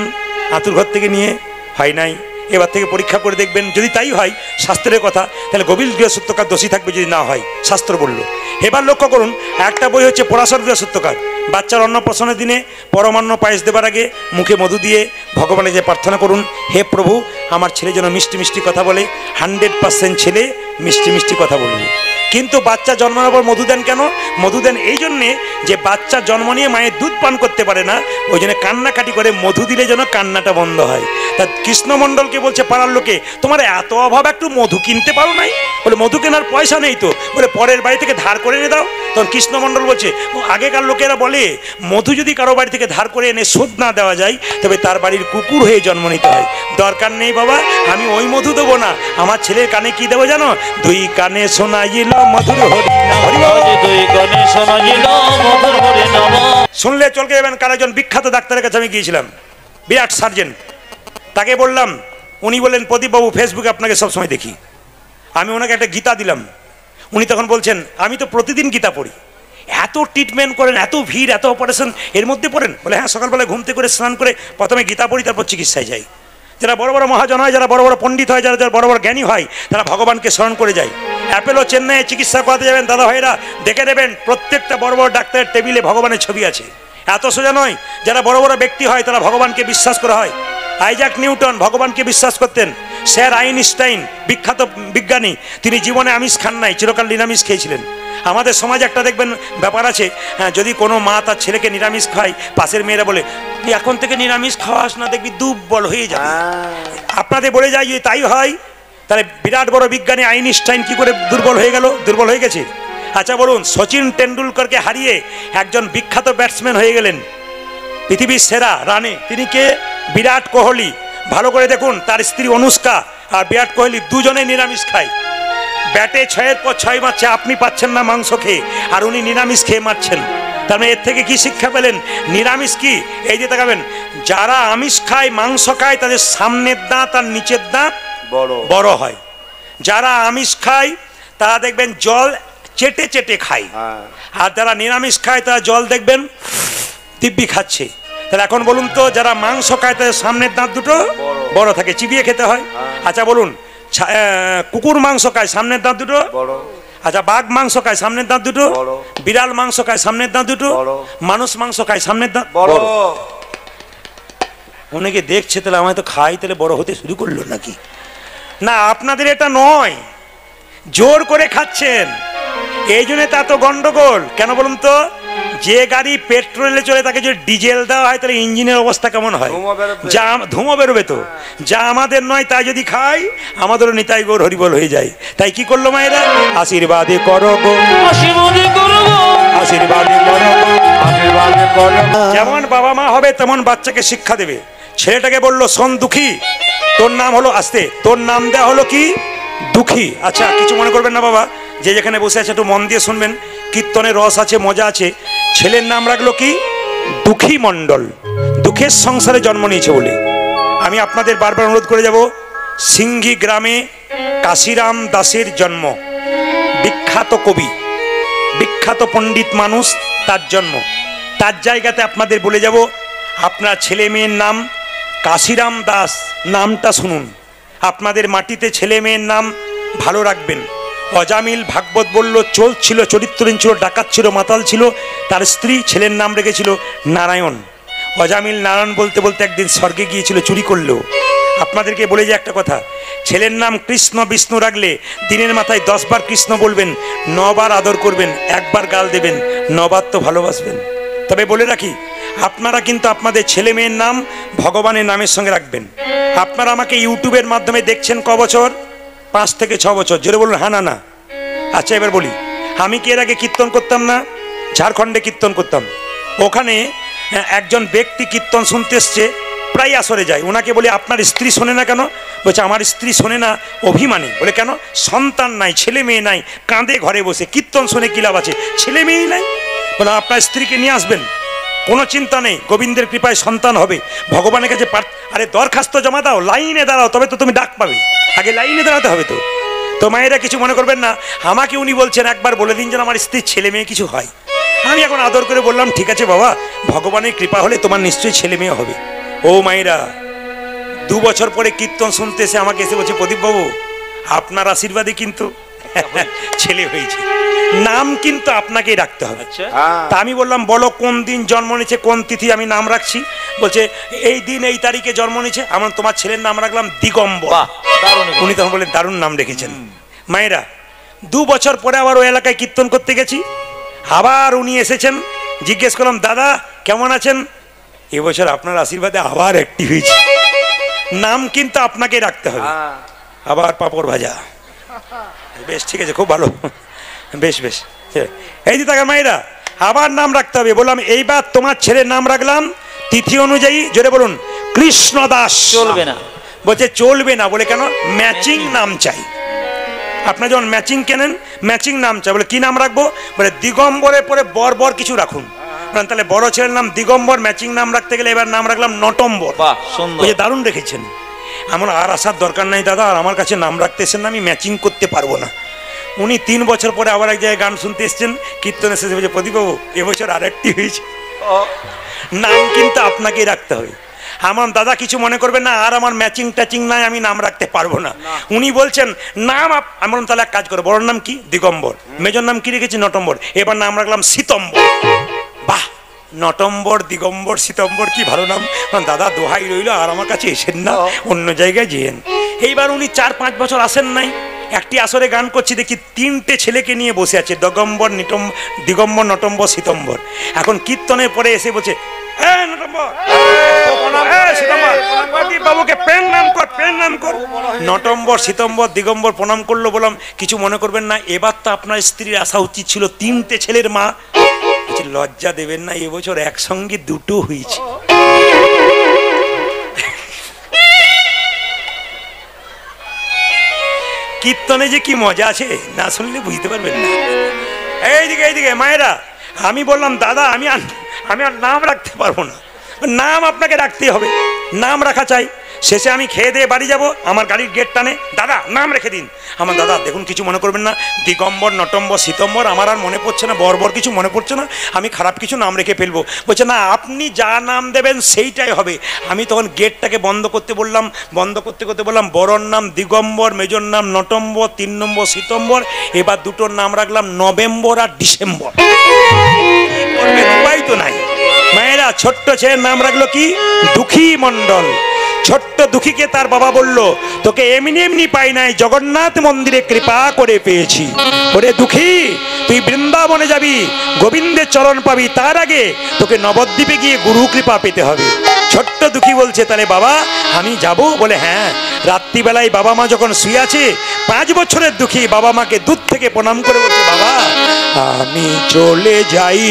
A: আতুর ঘর থেকে নিয়ে হয় নাই। এবার থেকে পরীক্ষা করে দেখবেন, যদি তাই হয় শাস্ত্রের কথা, তাহলে গভীর গৃহসূত্রকার দোষী থাকবে, যদি না হয় শাস্ত্র বলল। এবার লক্ষ্য করুন, একটা বই হচ্ছে পরাশর গৃহসূত্রকার। বাচ্চার অন্নপ্রাশনের দিনে পরমান্ন পায়েস দেবার আগে মুখে মধু দিয়ে ভগবানের যে প্রার্থনা করুন, হে প্রভু আমার ছেলে যেন মিষ্টি মিষ্টি কথা বলে, 100% ছেলে মিষ্টি মিষ্টি কথা বলবে। কিন্তু বাচ্চা জন্মানোর পর মধু দেন কেন? মধু দেন এই জন্যে যে বাচ্চা জন্ম নিয়ে মায়ের দুধ পান করতে পারে না, ওই জন্য কান্নাকাটি করে, মধু দিলে যেন কান্নাটা বন্ধ হয়। তা কৃষ্ণমণ্ডলকে বলছে পাড়ার লোকে, তোমার এত অভাব, একটু মধু কিনতে পারো নাই? বলে মধু কেনার পয়সা নেই তো, বলে পরের বাড়ি থেকে ধার করে এনে দাও। তখন কৃষ্ণমণ্ডল বলছে, আগেকার লোকেরা বলে মধু যদি কারো বাড়ি থেকে ধার করে এনে শোধ না দেওয়া যায় তবে তার বাড়ির কুকুর হয়ে জন্ম নিতে হয়। দরকার নেই বাবা, আমি ওই মধু দেবো না, আমার ছেলের কানে কি দেবো জানো? দুই কানে শোনাইল মধুর হরিনাম। হরি বল।
B: দুই কানে শোনাইল মধুর হরিনাম।
A: শুনলে চলকে যাবেন। কার একজন বিখ্যাত ডাক্তারের কাছে আমি গিয়েছিলাম, বিরাট সার্জেন। তাকে বললাম, উনি বললেন প্রদীপবাবু ফেসবুকে আপনাকে সবসময় দেখি। আমি ওনাকে একটা গীতা দিলাম। উনি তখন বলছেন, আমি তো প্রতিদিন গীতা পড়ি। এত ট্রিটমেন্ট করেন, এত ভিড়, এত অপারেশন, এর মধ্যে পড়েন? বলে হ্যাঁ, সকালবেলায় ঘুমতে করে স্নান করে প্রথমে গীতা পড়ি, তারপর চিকিৎসায় যাই। যারা বড় বড় মহাজন হয়, যারা বড় বড় পণ্ডিত হয়, যারা বড় বড় জ্ঞানী হয়, তারা ভগবানকে স্মরণ করে যায়। অ্যাপেলো চেন্নাইয়ে চিকিৎসা করাতে যাবেন দাদা ভাইরা, দেখে নেবেন প্রত্যেকটা বড় বড় ডাক্তারের টেবিলে ভগবানের ছবি আছে। এত সোজা নয়। যারা বড় বড় ব্যক্তি হয় তারা ভগবানকে বিশ্বাস করা হয়। আইজাক নিউটন ভগবানকে বিশ্বাস করতেন। স্যার আইনস্টাইন বিখ্যাত বিজ্ঞানী, তিনি জীবনে আমিষ খান নাই, চিরকাল নিরামিষ খেয়েছিলেন। আমাদের সমাজে একটা দেখবেন ব্যাপার আছে, যদি কোনো মা তার ছেলেকে নিরামিষ খায়, পাশের মেয়েরা বলে তুই এখন থেকে নিরামিষ খাওয়াস না, দেখবি দুর্বল হয়ে যাবে। আপনাদের বলে যায় যদি তাই হয়, তাহলে বিরাট বড় বিজ্ঞানী আইনস্টাইন কি করে দুর্বল হয়ে গেল? দুর্বল হয়ে গেছে। আচ্ছা বলুন, সচিন টেন্ডুলকরকে হারিয়ে একজন বিখ্যাত ব্যাটসম্যান হয়ে গেলেন, পৃথিবীর সেরা রানে, তিনি কে? বিরাট কোহলি। ভালো করে দেখুন, তার স্ত্রী অনুষ্কা আর বিরাট কোহলি দুজনে নিরামিষ খায়। ব্যাটে 6-এর পর 6 মারছে, আপনি পাচ্ছেন না মাংস খেয়ে, আর উনি নিরামিষ খেয়ে মারছেন। তার মানে এর থেকে কি শিক্ষা পেলেন? নিরামিষ কি? এই যে তাকাবেন, যারা আমিষ খায়, মাংস খায়, তাদের সামনের দাঁত আর নিচের দাঁত বড় হয়। যারা আমিষ খায় তারা দেখবেন জল চেটে চেটে খায়, আর যারা নিরামিষ খায় তারা জল দেখবেন দিব্যি খাচ্ছে। তাহলে এখন বলুন তো, যারা মাংস খায় তাদের সামনের দাঁত দুটো বড় থাকে, চিবিয়ে খেতে হয়। আচ্ছা বলুন, কুকুর মাংস খায়, সামনের দাঁত দুটো বড়। আচ্ছা, বাঘ মাংস খায়, সামনের দাঁত দুটো বড়। বিড়াল মাংস খায়, সামনের দাঁত দুটো বড়। মানুষ মাংস খায়, সামনের দাঁত বড়। অনেকে দেখছে, তাহলে আমায় তো খাই, তাহলে বড় হতে শুরু করলো নাকি? না, আপনাদের এটা নয়, জোর করে খাচ্ছেন, এই জন্য তা তো গন্ডগোল। কেন বলুন তো? যে গাড়ি পেট্রোলে চলে তাকে যদি ডিজেল দেওয়া হয় তাহলে ইঞ্জিনের অবস্থা কেমন হয়? যা ধুমো বেরোবে তো। যা আমাদের নয় তাই যদি খাই, আমাদেরও নিতাই গৌর হরিবল হয়ে যায়। তাই কি করলো মায়েরা? আশীর্বাদে করো গো,
B: আশীর্বাদে করো গো,
A: আশীর্বাদে করো গো,
C: আশীর্বাদে করো।
A: যেমন বাবা মা হবে তেমন বাচ্চাকে শিক্ষা দেবে। ছেলেটাকে বললো শোন দুঃখী, তোর নাম হলো, আসতে তোর নাম দেওয়া হলো কি? দুঃখী। আচ্ছা কিছু মনে করবেন না বাবা, যে যেখানে বসে আছে একটু মন দিয়ে শুনবেন, কীর্তনের রস আছে, মজা আছে। ছেলের নাম রাখলো কি? দুঃখী মণ্ডল। দুঃখের সংসারে জন্ম নিয়েছে বলে। আমি আপনাদের বারবার অনুরোধ করে যাব, সিংঘি গ্রামে কাশিরাম দাসের জন্ম, বিখ্যাত কবি, বিখ্যাত পণ্ডিত মানুষ, তার জন্ম। তার জায়গাতে আপনাদের বলে যাব, আপনার ছেলে মেয়ের নাম কাশিরাম দাস, নামটা শুনুন। আপনাদের মাটিতে ছেলে মেয়ের নাম ভালো রাখবেন। অজামিল ভাগবত বলল, চোর ছিল, চরিত্রহীন ছিল, ডাকাত ছিল, মাতাল ছিল, তার স্ত্রী ছেলের নাম রেখেছিল নারায়ণ। অজামিল নারায়ণ বলতে বলতে একদিন স্বর্গে গিয়েছিল, চুরি করলেও। আপনাদেরকে বলে যে একটা কথা, ছেলের নাম কৃষ্ণ বিষ্ণু রাখলে দিনের মাথায় 10 বার কৃষ্ণ বলবেন, 9 বার আদর করবেন, 1 বার গাল দেবেন, 9 বার তো ভালোবাসবেন। তবে বলে রাখি, আপনারা কিন্তু আপনাদের ছেলে মেয়ের নাম ভগবানের নামের সঙ্গে রাখবেন। আপনারা আমাকে ইউটিউবের মাধ্যমে দেখছেন ক বছর? 5 থেকে 6 বছর। জোরে বলুন হ্যাঁ না না। আচ্ছা এবার বলি, আমি কি এর আগে কীর্তন করতাম না? ঝাড়খণ্ডে কীর্তন করতাম। ওখানে একজন ব্যক্তি কীর্তন শুনতে এসছে, প্রায় আসরে যায়। ওনাকে বলি, আপনার স্ত্রী শোনে না কেন? বলছে আমার স্ত্রী শোনে না অভিমানী। বলে কেন? সন্তান নাই, ছেলে মেয়ে নাই, কাঁদে ঘরে বসে, কীর্তন শুনে কি লাভ আছে? ছেলে মেয়েই নাই। বলে আপনার স্ত্রীকে নিয়ে আসবেন, কোনো চিন্তা নেই, গোবিন্দের কৃপায় সন্তান হবে। ভগবানের কাছে আরে দরখাস্ত জমা দাও, লাইনে দাঁড়াও, তবে তো তুমি ডাক পাবে। আগে লাইনে দাঁড়াতে হবে তো। তো মায়েরা কিছু মনে করবেন না, আমাকে উনি বলছেন একবার বলে দিন যেন আমার স্ত্রীর ছেলে মেয়ে কিছু হয়। আমি এখন আদর করে বললাম, ঠিক আছে বাবা, ভগবানের কৃপা হলে তোমার নিশ্চয়ই ছেলে মেয়ে হবে। ও মায়েরা, 2 বছর পরে কীর্তন শুনতে এসে আমাকে এসে বলছে, প্রদীপবাবু আপনার আশীর্বাদে কিন্তু ছেলে হয়েছে। নাম কিন্তু আপনাকেই রাখতে হবে। তা আমি বললাম, বলো কোন দিন জন্ম নিয়েছে, কোন তিথি আমি নাম রাখছি। বলছে এই দিন এই তারিখে জন্ম নিয়েছে। আমার তোমার ছেলের নাম রাখলাম দিগম্বর। উনি তখন বললেন দারুণ নাম রেখেছেন। মায়েরা, 2 বছর পরে আবার ওই এলাকায় কীর্তন করতে গেছি, আবার উনি এসেছেন। জিজ্ঞেস করলাম, দাদা কেমন আছেন? এবছর আপনার আশীর্বাদে আবার অ্যাক্টিভ হয়েছে। নাম কিন্তু আপনাকে রাখতে হবে। আবার পাপড় ভাজা, বেশ ঠিক আছে, খুব ভালো, বেশ বেশ। এই যে তাকার মায়েরা, আবার নাম রাখতে হবে। বললাম এইবার তোমার ছেলের নাম রাখলাম তিথি অনুযায়ী, জোরে বলুন, কৃষ্ণ দাস।
B: চলবে না,
A: বলছে চলবে না, বলে কেন? ম্যাচিং নাম চাই। আপনার যখন ম্যাচিং কেনেন, ম্যাচিং নাম চাই। বলে কি নাম রাখবো? বলে দিগম্বরের পরে বর বর কিছু রাখুন। তাহলে বড় ছেলের নাম দিগম্বর, ম্যাচিং নাম রাখতে গেলে এবার নাম রাখলাম নটম্বর।
B: বাহ সুন্দর,
A: ওই যে দারুণ রেখেছেন। আমার আর আসার দরকার নাই দাদা, আর আমার কাছে নাম রাখতে এসেছেন না, আমি ম্যাচিং করতে পারবো না। উনি 3 বছর পরে আবার এক জায়গায় গান শুনতে এসছেন, কীর্তনে শেষে বলছে প্রদীপবাবু এবছর আরেকটি হয়েছে, নাম কিন্তু আপনাকেই রাখতে হবে। আমার দাদা কিছু মনে করবেন না, আর আমার ম্যাচিং ট্যাচিং নাই, আমি নাম রাখতে পারবো না। উনি বলছেন নাম আমি বললাম তাহলে এক কাজ করো, বড়োর নাম কি? দিগম্বর। মেজর নাম কি রেখেছি? নটম্বর। এবার নাম রাখলাম সীতম্বর। বাহ, নটম্বর, দিগম্বর, সীতম্বর, কি ভালো নাম। দাদা দোহাই রইল, আর আমার কাছে এসেন না, অন্য জায়গায় যেন। এইবার উনি 4-5 বছর আসেন নাই। একটি আসরে গান করছি, দেখি 3টে ছেলেকে নিয়ে বসে আছে, দিগম্বর, নটম্বর, সীতম্বর। এখন কীর্তনের পরে এসে বলছে বাবুকে প্রেম নাম কর, প্রেম নাম কর। নটম্বর, সীতম্বর, দিগম্বর প্রণাম করলো। বললাম কিছু মনে করবেন না, এবার তো আপনার স্ত্রীর আসা উচিত ছিল, 3টে ছেলের মা। লজ্জা দেবেন না, এবছর একসঙ্গে 2টো হয়েছে। কীর্তনে যে কি মজা আছে, না শুনলে বুঝতে পারবেন না। এইদিকে এইদিকে মায়েরা, আমি বললাম দাদা আমি আর নাম রাখতে পারবো না। নাম আপনাকে রাখতে হবে, নাম রাখা চাই। শেষে আমি খেয়ে দিয়ে বাড়ি যাব, আমার গাড়ির গেট টানে, দাদা নাম রেখে দিন। আমার দাদা দেখুন কিছু মনে করবেন না, দিগম্বর, নটম্বর, সীতম্বর আমার আর মনে পড়ছে না, বর্বর কিছু মনে পড়ছে না, আমি খারাপ কিছু নাম রেখে ফেলবো। বলছে না, আপনি যা নাম দেবেন সেইটাই হবে। আমি তখন গেটটাকে বন্ধ করতে বললাম, বন্ধ করতে করতে বললাম বড়র নাম দিগম্বর, মেজর নাম নটম্বর, 3 নম্বর সীতম্বর। এবার 2টোর নাম রাখলাম নভেম্বর আর ডিসেম্বর। উপায় তো নাই। মায়েরা, ছোট্ট ছেলের নাম রাখলো কি? দুঃখী মণ্ডল। ছোট্ট দুঃখীকে তার বাবা বলল, তোকে এমনি এমনি পাই নাই, জগন্নাথ মন্দিরে কৃপা করে পেয়েছি। ওরে দুঃখী, তুই বৃন্দাবনে যাবি, গোবিন্দের চরণ পাবি, তার আগে তোকে নবদ্বীপে গিয়ে গুরু কৃপা পেতে হবে। ছোট্ট দুঃখী বলছে তাহলে বাবা আমি যাব? বলে হ্যাঁ। রাত্রিবেলায় বাবা মা যখন শুয়ে আছে, 5 বছরের দুঃখী বাবা মাকে দূর থেকে প্রণাম করে বলছে, বাবা আমি চলে যাই,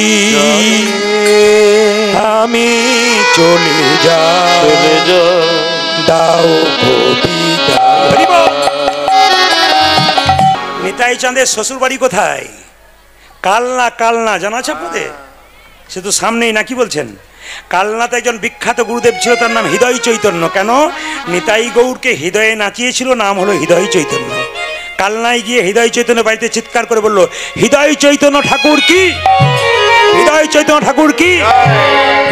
A: আমি চলে যাই, দাও নিতাই চাঁদের শ্বশুর বাড়ি কোথায়? কালনা। কালনা জানা আছে আপনাদের? সে তো সামনেই, নাকি বলছেন? কালনাতে একজন বিখ্যাত গুরুদেব ছিল, তার নাম হৃদয় চৈতন্য। কেন? নিতাই গৌরকে হৃদয়ে নাচিয়েছিল, নাম হলো হৃদয় চৈতন্য। কালনায় গিয়ে হৃদয় চৈতন্য বাড়িতে চিৎকার করে বলল, হৃদয় চৈতন্য ঠাকুর কি, হৃদয় চৈতন্য ঠাকুর কি।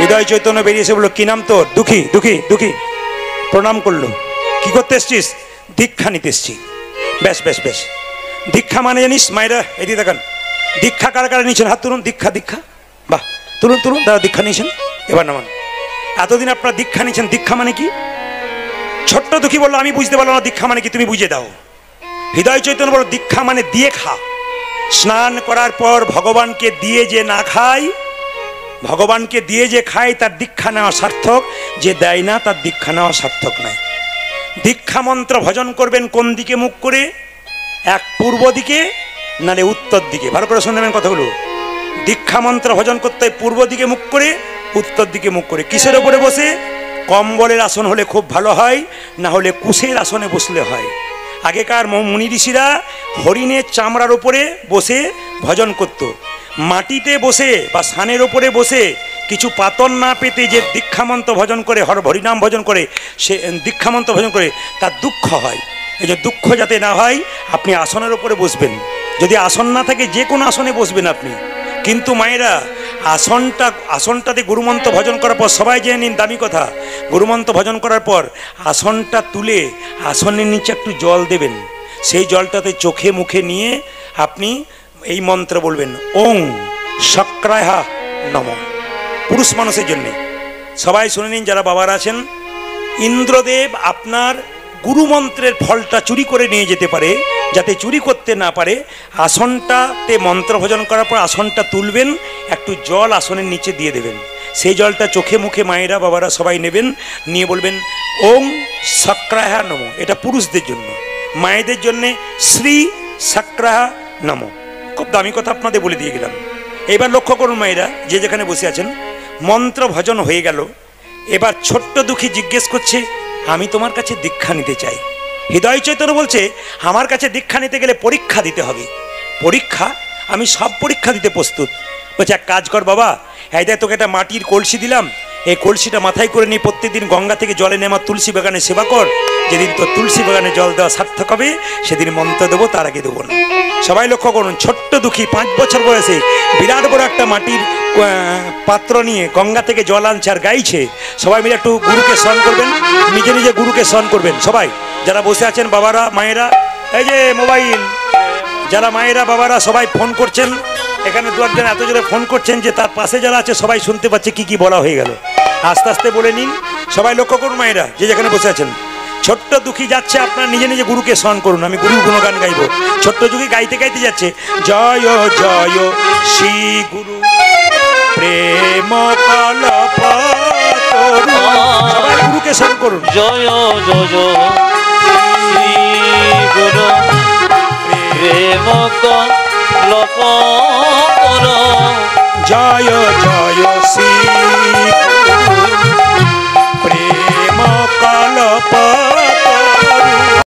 A: হৃদয় চৈতন্য বেরিয়ে এসে বললো, কি নাম তোর? দুঃখী। দুঃখী দুঃখী প্রণাম করলো। কি করতে এসছিস? দীক্ষা নিতে এসছি। বেশ বেশ বেশ। দীক্ষা মানে জানিস মায়েরা? এদিকে দেখান, দীক্ষা কারা কারা নিয়েছেন? হাত তুলুন। দীক্ষা, দীক্ষা, বাহ, তুলুন তুলুন। দাদা দীক্ষা নিয়েছেন, এবার নামান। এতদিন আপনারা দীক্ষা নিয়েছেন, দীক্ষা মানে কি? ছোট্ট দুঃখী বললো, আমি বুঝতে পারলাম না দীক্ষা মানে কি, তুমি বুঝিয়ে দাও। হৃদয় চৈতন্য বলল, দীক্ষা মানে দিয়ে খা। স্নান করার পর ভগবানকে দিয়ে যে না খায়, ভগবানকে দিয়ে যে খায় তার দীক্ষা নেওয়া সার্থক, যে দেয় না তার দীক্ষা নেওয়া সার্থক নয়। দীক্ষা মন্ত্র ভজন করবেন কোন দিকে মুখ করে? এক পূর্ব দিকে, নালে উত্তর দিকে। ভালো করে শুনে নেবেন কথাগুলো। দীক্ষা মন্ত্র ভজন করতে হয় পূর্ব দিকে মুখ করে, উত্তর দিকে মুখ করে। কিসের ওপরে বসে? কম্বলের আসন হলে খুব ভালো হয়, না হলে কুশের আসনে বসলে হয়। আগেকার মুনি ঋষিরা হরিণের চামড়ার উপরে বসে ভজন করত। মাটিতে বসে বা সানের ওপরে বসে কিছু পাতন না পেতে যে দীক্ষামন্ত্র ভজন করে, হরিনাম ভজন করে, সে দীক্ষামন্ত্র ভজন করে, তার দুঃখ হয়। এই যে দুঃখ যাতে না হয়, আপনি আসনের ওপরে বসবেন। যদি আসন না থাকে যে কোনো আসনে বসবেন আপনি। কিন্তু মায়েরা, আসনটাতে গুরুমন্ত্র ভজন করার পর, সবাই জেনে নিন দামি কথা, গুরুমন্ত্র ভজন করার পর আসনটা তুলে আসনের নিচে একটু জল দেবেন। সেই জলটাতে চোখে মুখে নিয়ে আপনি এই মন্ত্র বলবেন, ওং শক্রায়া নমঃ। পুরুষ মানুষের জন্যে। সবাই শুনে নিন যারা বাবারা আছেন। ইন্দ্রদেব আপনার গুরুমন্ত্রের ফলটা চুরি করে নিয়ে যেতে পারে, যাতে চুরি করতে না পারে, আসনটাতে মন্ত্র ভজন করার পর আসনটা তুলবেন, একটু জল আসনের নিচে দিয়ে দেবেন। সেই জলটা চোখে মুখে মায়েরা বাবারা সবাই নেবেন, নিয়ে বলবেন ওং শক্রায়া নমঃ। এটা পুরুষদের জন্য। মায়েদের জন্যে শ্রী সাক্রাহা নমো। খুব দামি কথা আপনাদের বলে দিয়ে গেলাম। এবার লক্ষ্য করুন মায়েরা, যে যেখানে বসে আছেন, মন্ত্র ভজন হয়ে গেল। এবার ছোট্ট দুঃখী জিজ্ঞেস করছে, আমি তোমার কাছে দীক্ষা নিতে চাই। হৃদয় চৈতন্য বলছে, আমার কাছে দীক্ষা নিতে গেলে পরীক্ষা দিতে হবে। পরীক্ষা? আমি সব পরীক্ষা দিতে প্রস্তুত। বলছে, এক কাজ কর বাবা, এই দেখ তোকে একটা মাটির কলসি দিলাম, এই কলসিটা মাথায় করে নিয়ে প্রত্যেকদিন গঙ্গা থেকে জলে নেমা তুলসী বাগানে সেবা কর। যেদিন তোর তুলসী বাগানে জল দেওয়া সার্থক হবে সেদিন মন্ত্র দেবো, তার আগে দেবো না। সবাই লক্ষ্য করুন, ছোট্ট দুঃখী 5 বছর বয়সে বিরাট বড় একটা মাটির পাত্র নিয়ে গঙ্গা থেকে জল আনছে আর গাইছে। সবাই মিলে একটু গুরুকে স্মরণ করবেন, নিজে নিজে গুরুকে স্মরণ করবেন। সবাই যারা বসে আছেন, বাবারা মায়েরা, এই যে মোবাইল, যারা মায়েরা বাবারা সবাই ফোন করছেন, এখানে দু একজন এত জোরে ফোন করছেন যে তার পাশে যারা আছে সবাই শুনতে পাচ্ছে কি কি বলা হয়ে গেল। আস্তে আস্তে বলে নিন। সবাই লক্ষ্য করুন মায়েরা, যে যেখানে বসে আছেন। ছোট্ট দুঃখী যাচ্ছে, আপনার নিজে নিজে গুরুকে স্মরণ করুন। আমি গুরুর গুণগান গাইব। ছোট্ট দুঃখী গাইতে গাইতে যাচ্ছে, জয় জয় শ্রী গুরু প্রেম কল্পতরু। সবাই গুরুকে স্মরণ করুন।
B: জয় জয় শ্রী গুরু প্রেম কল্পতরু।
A: জয় জয় শ্রী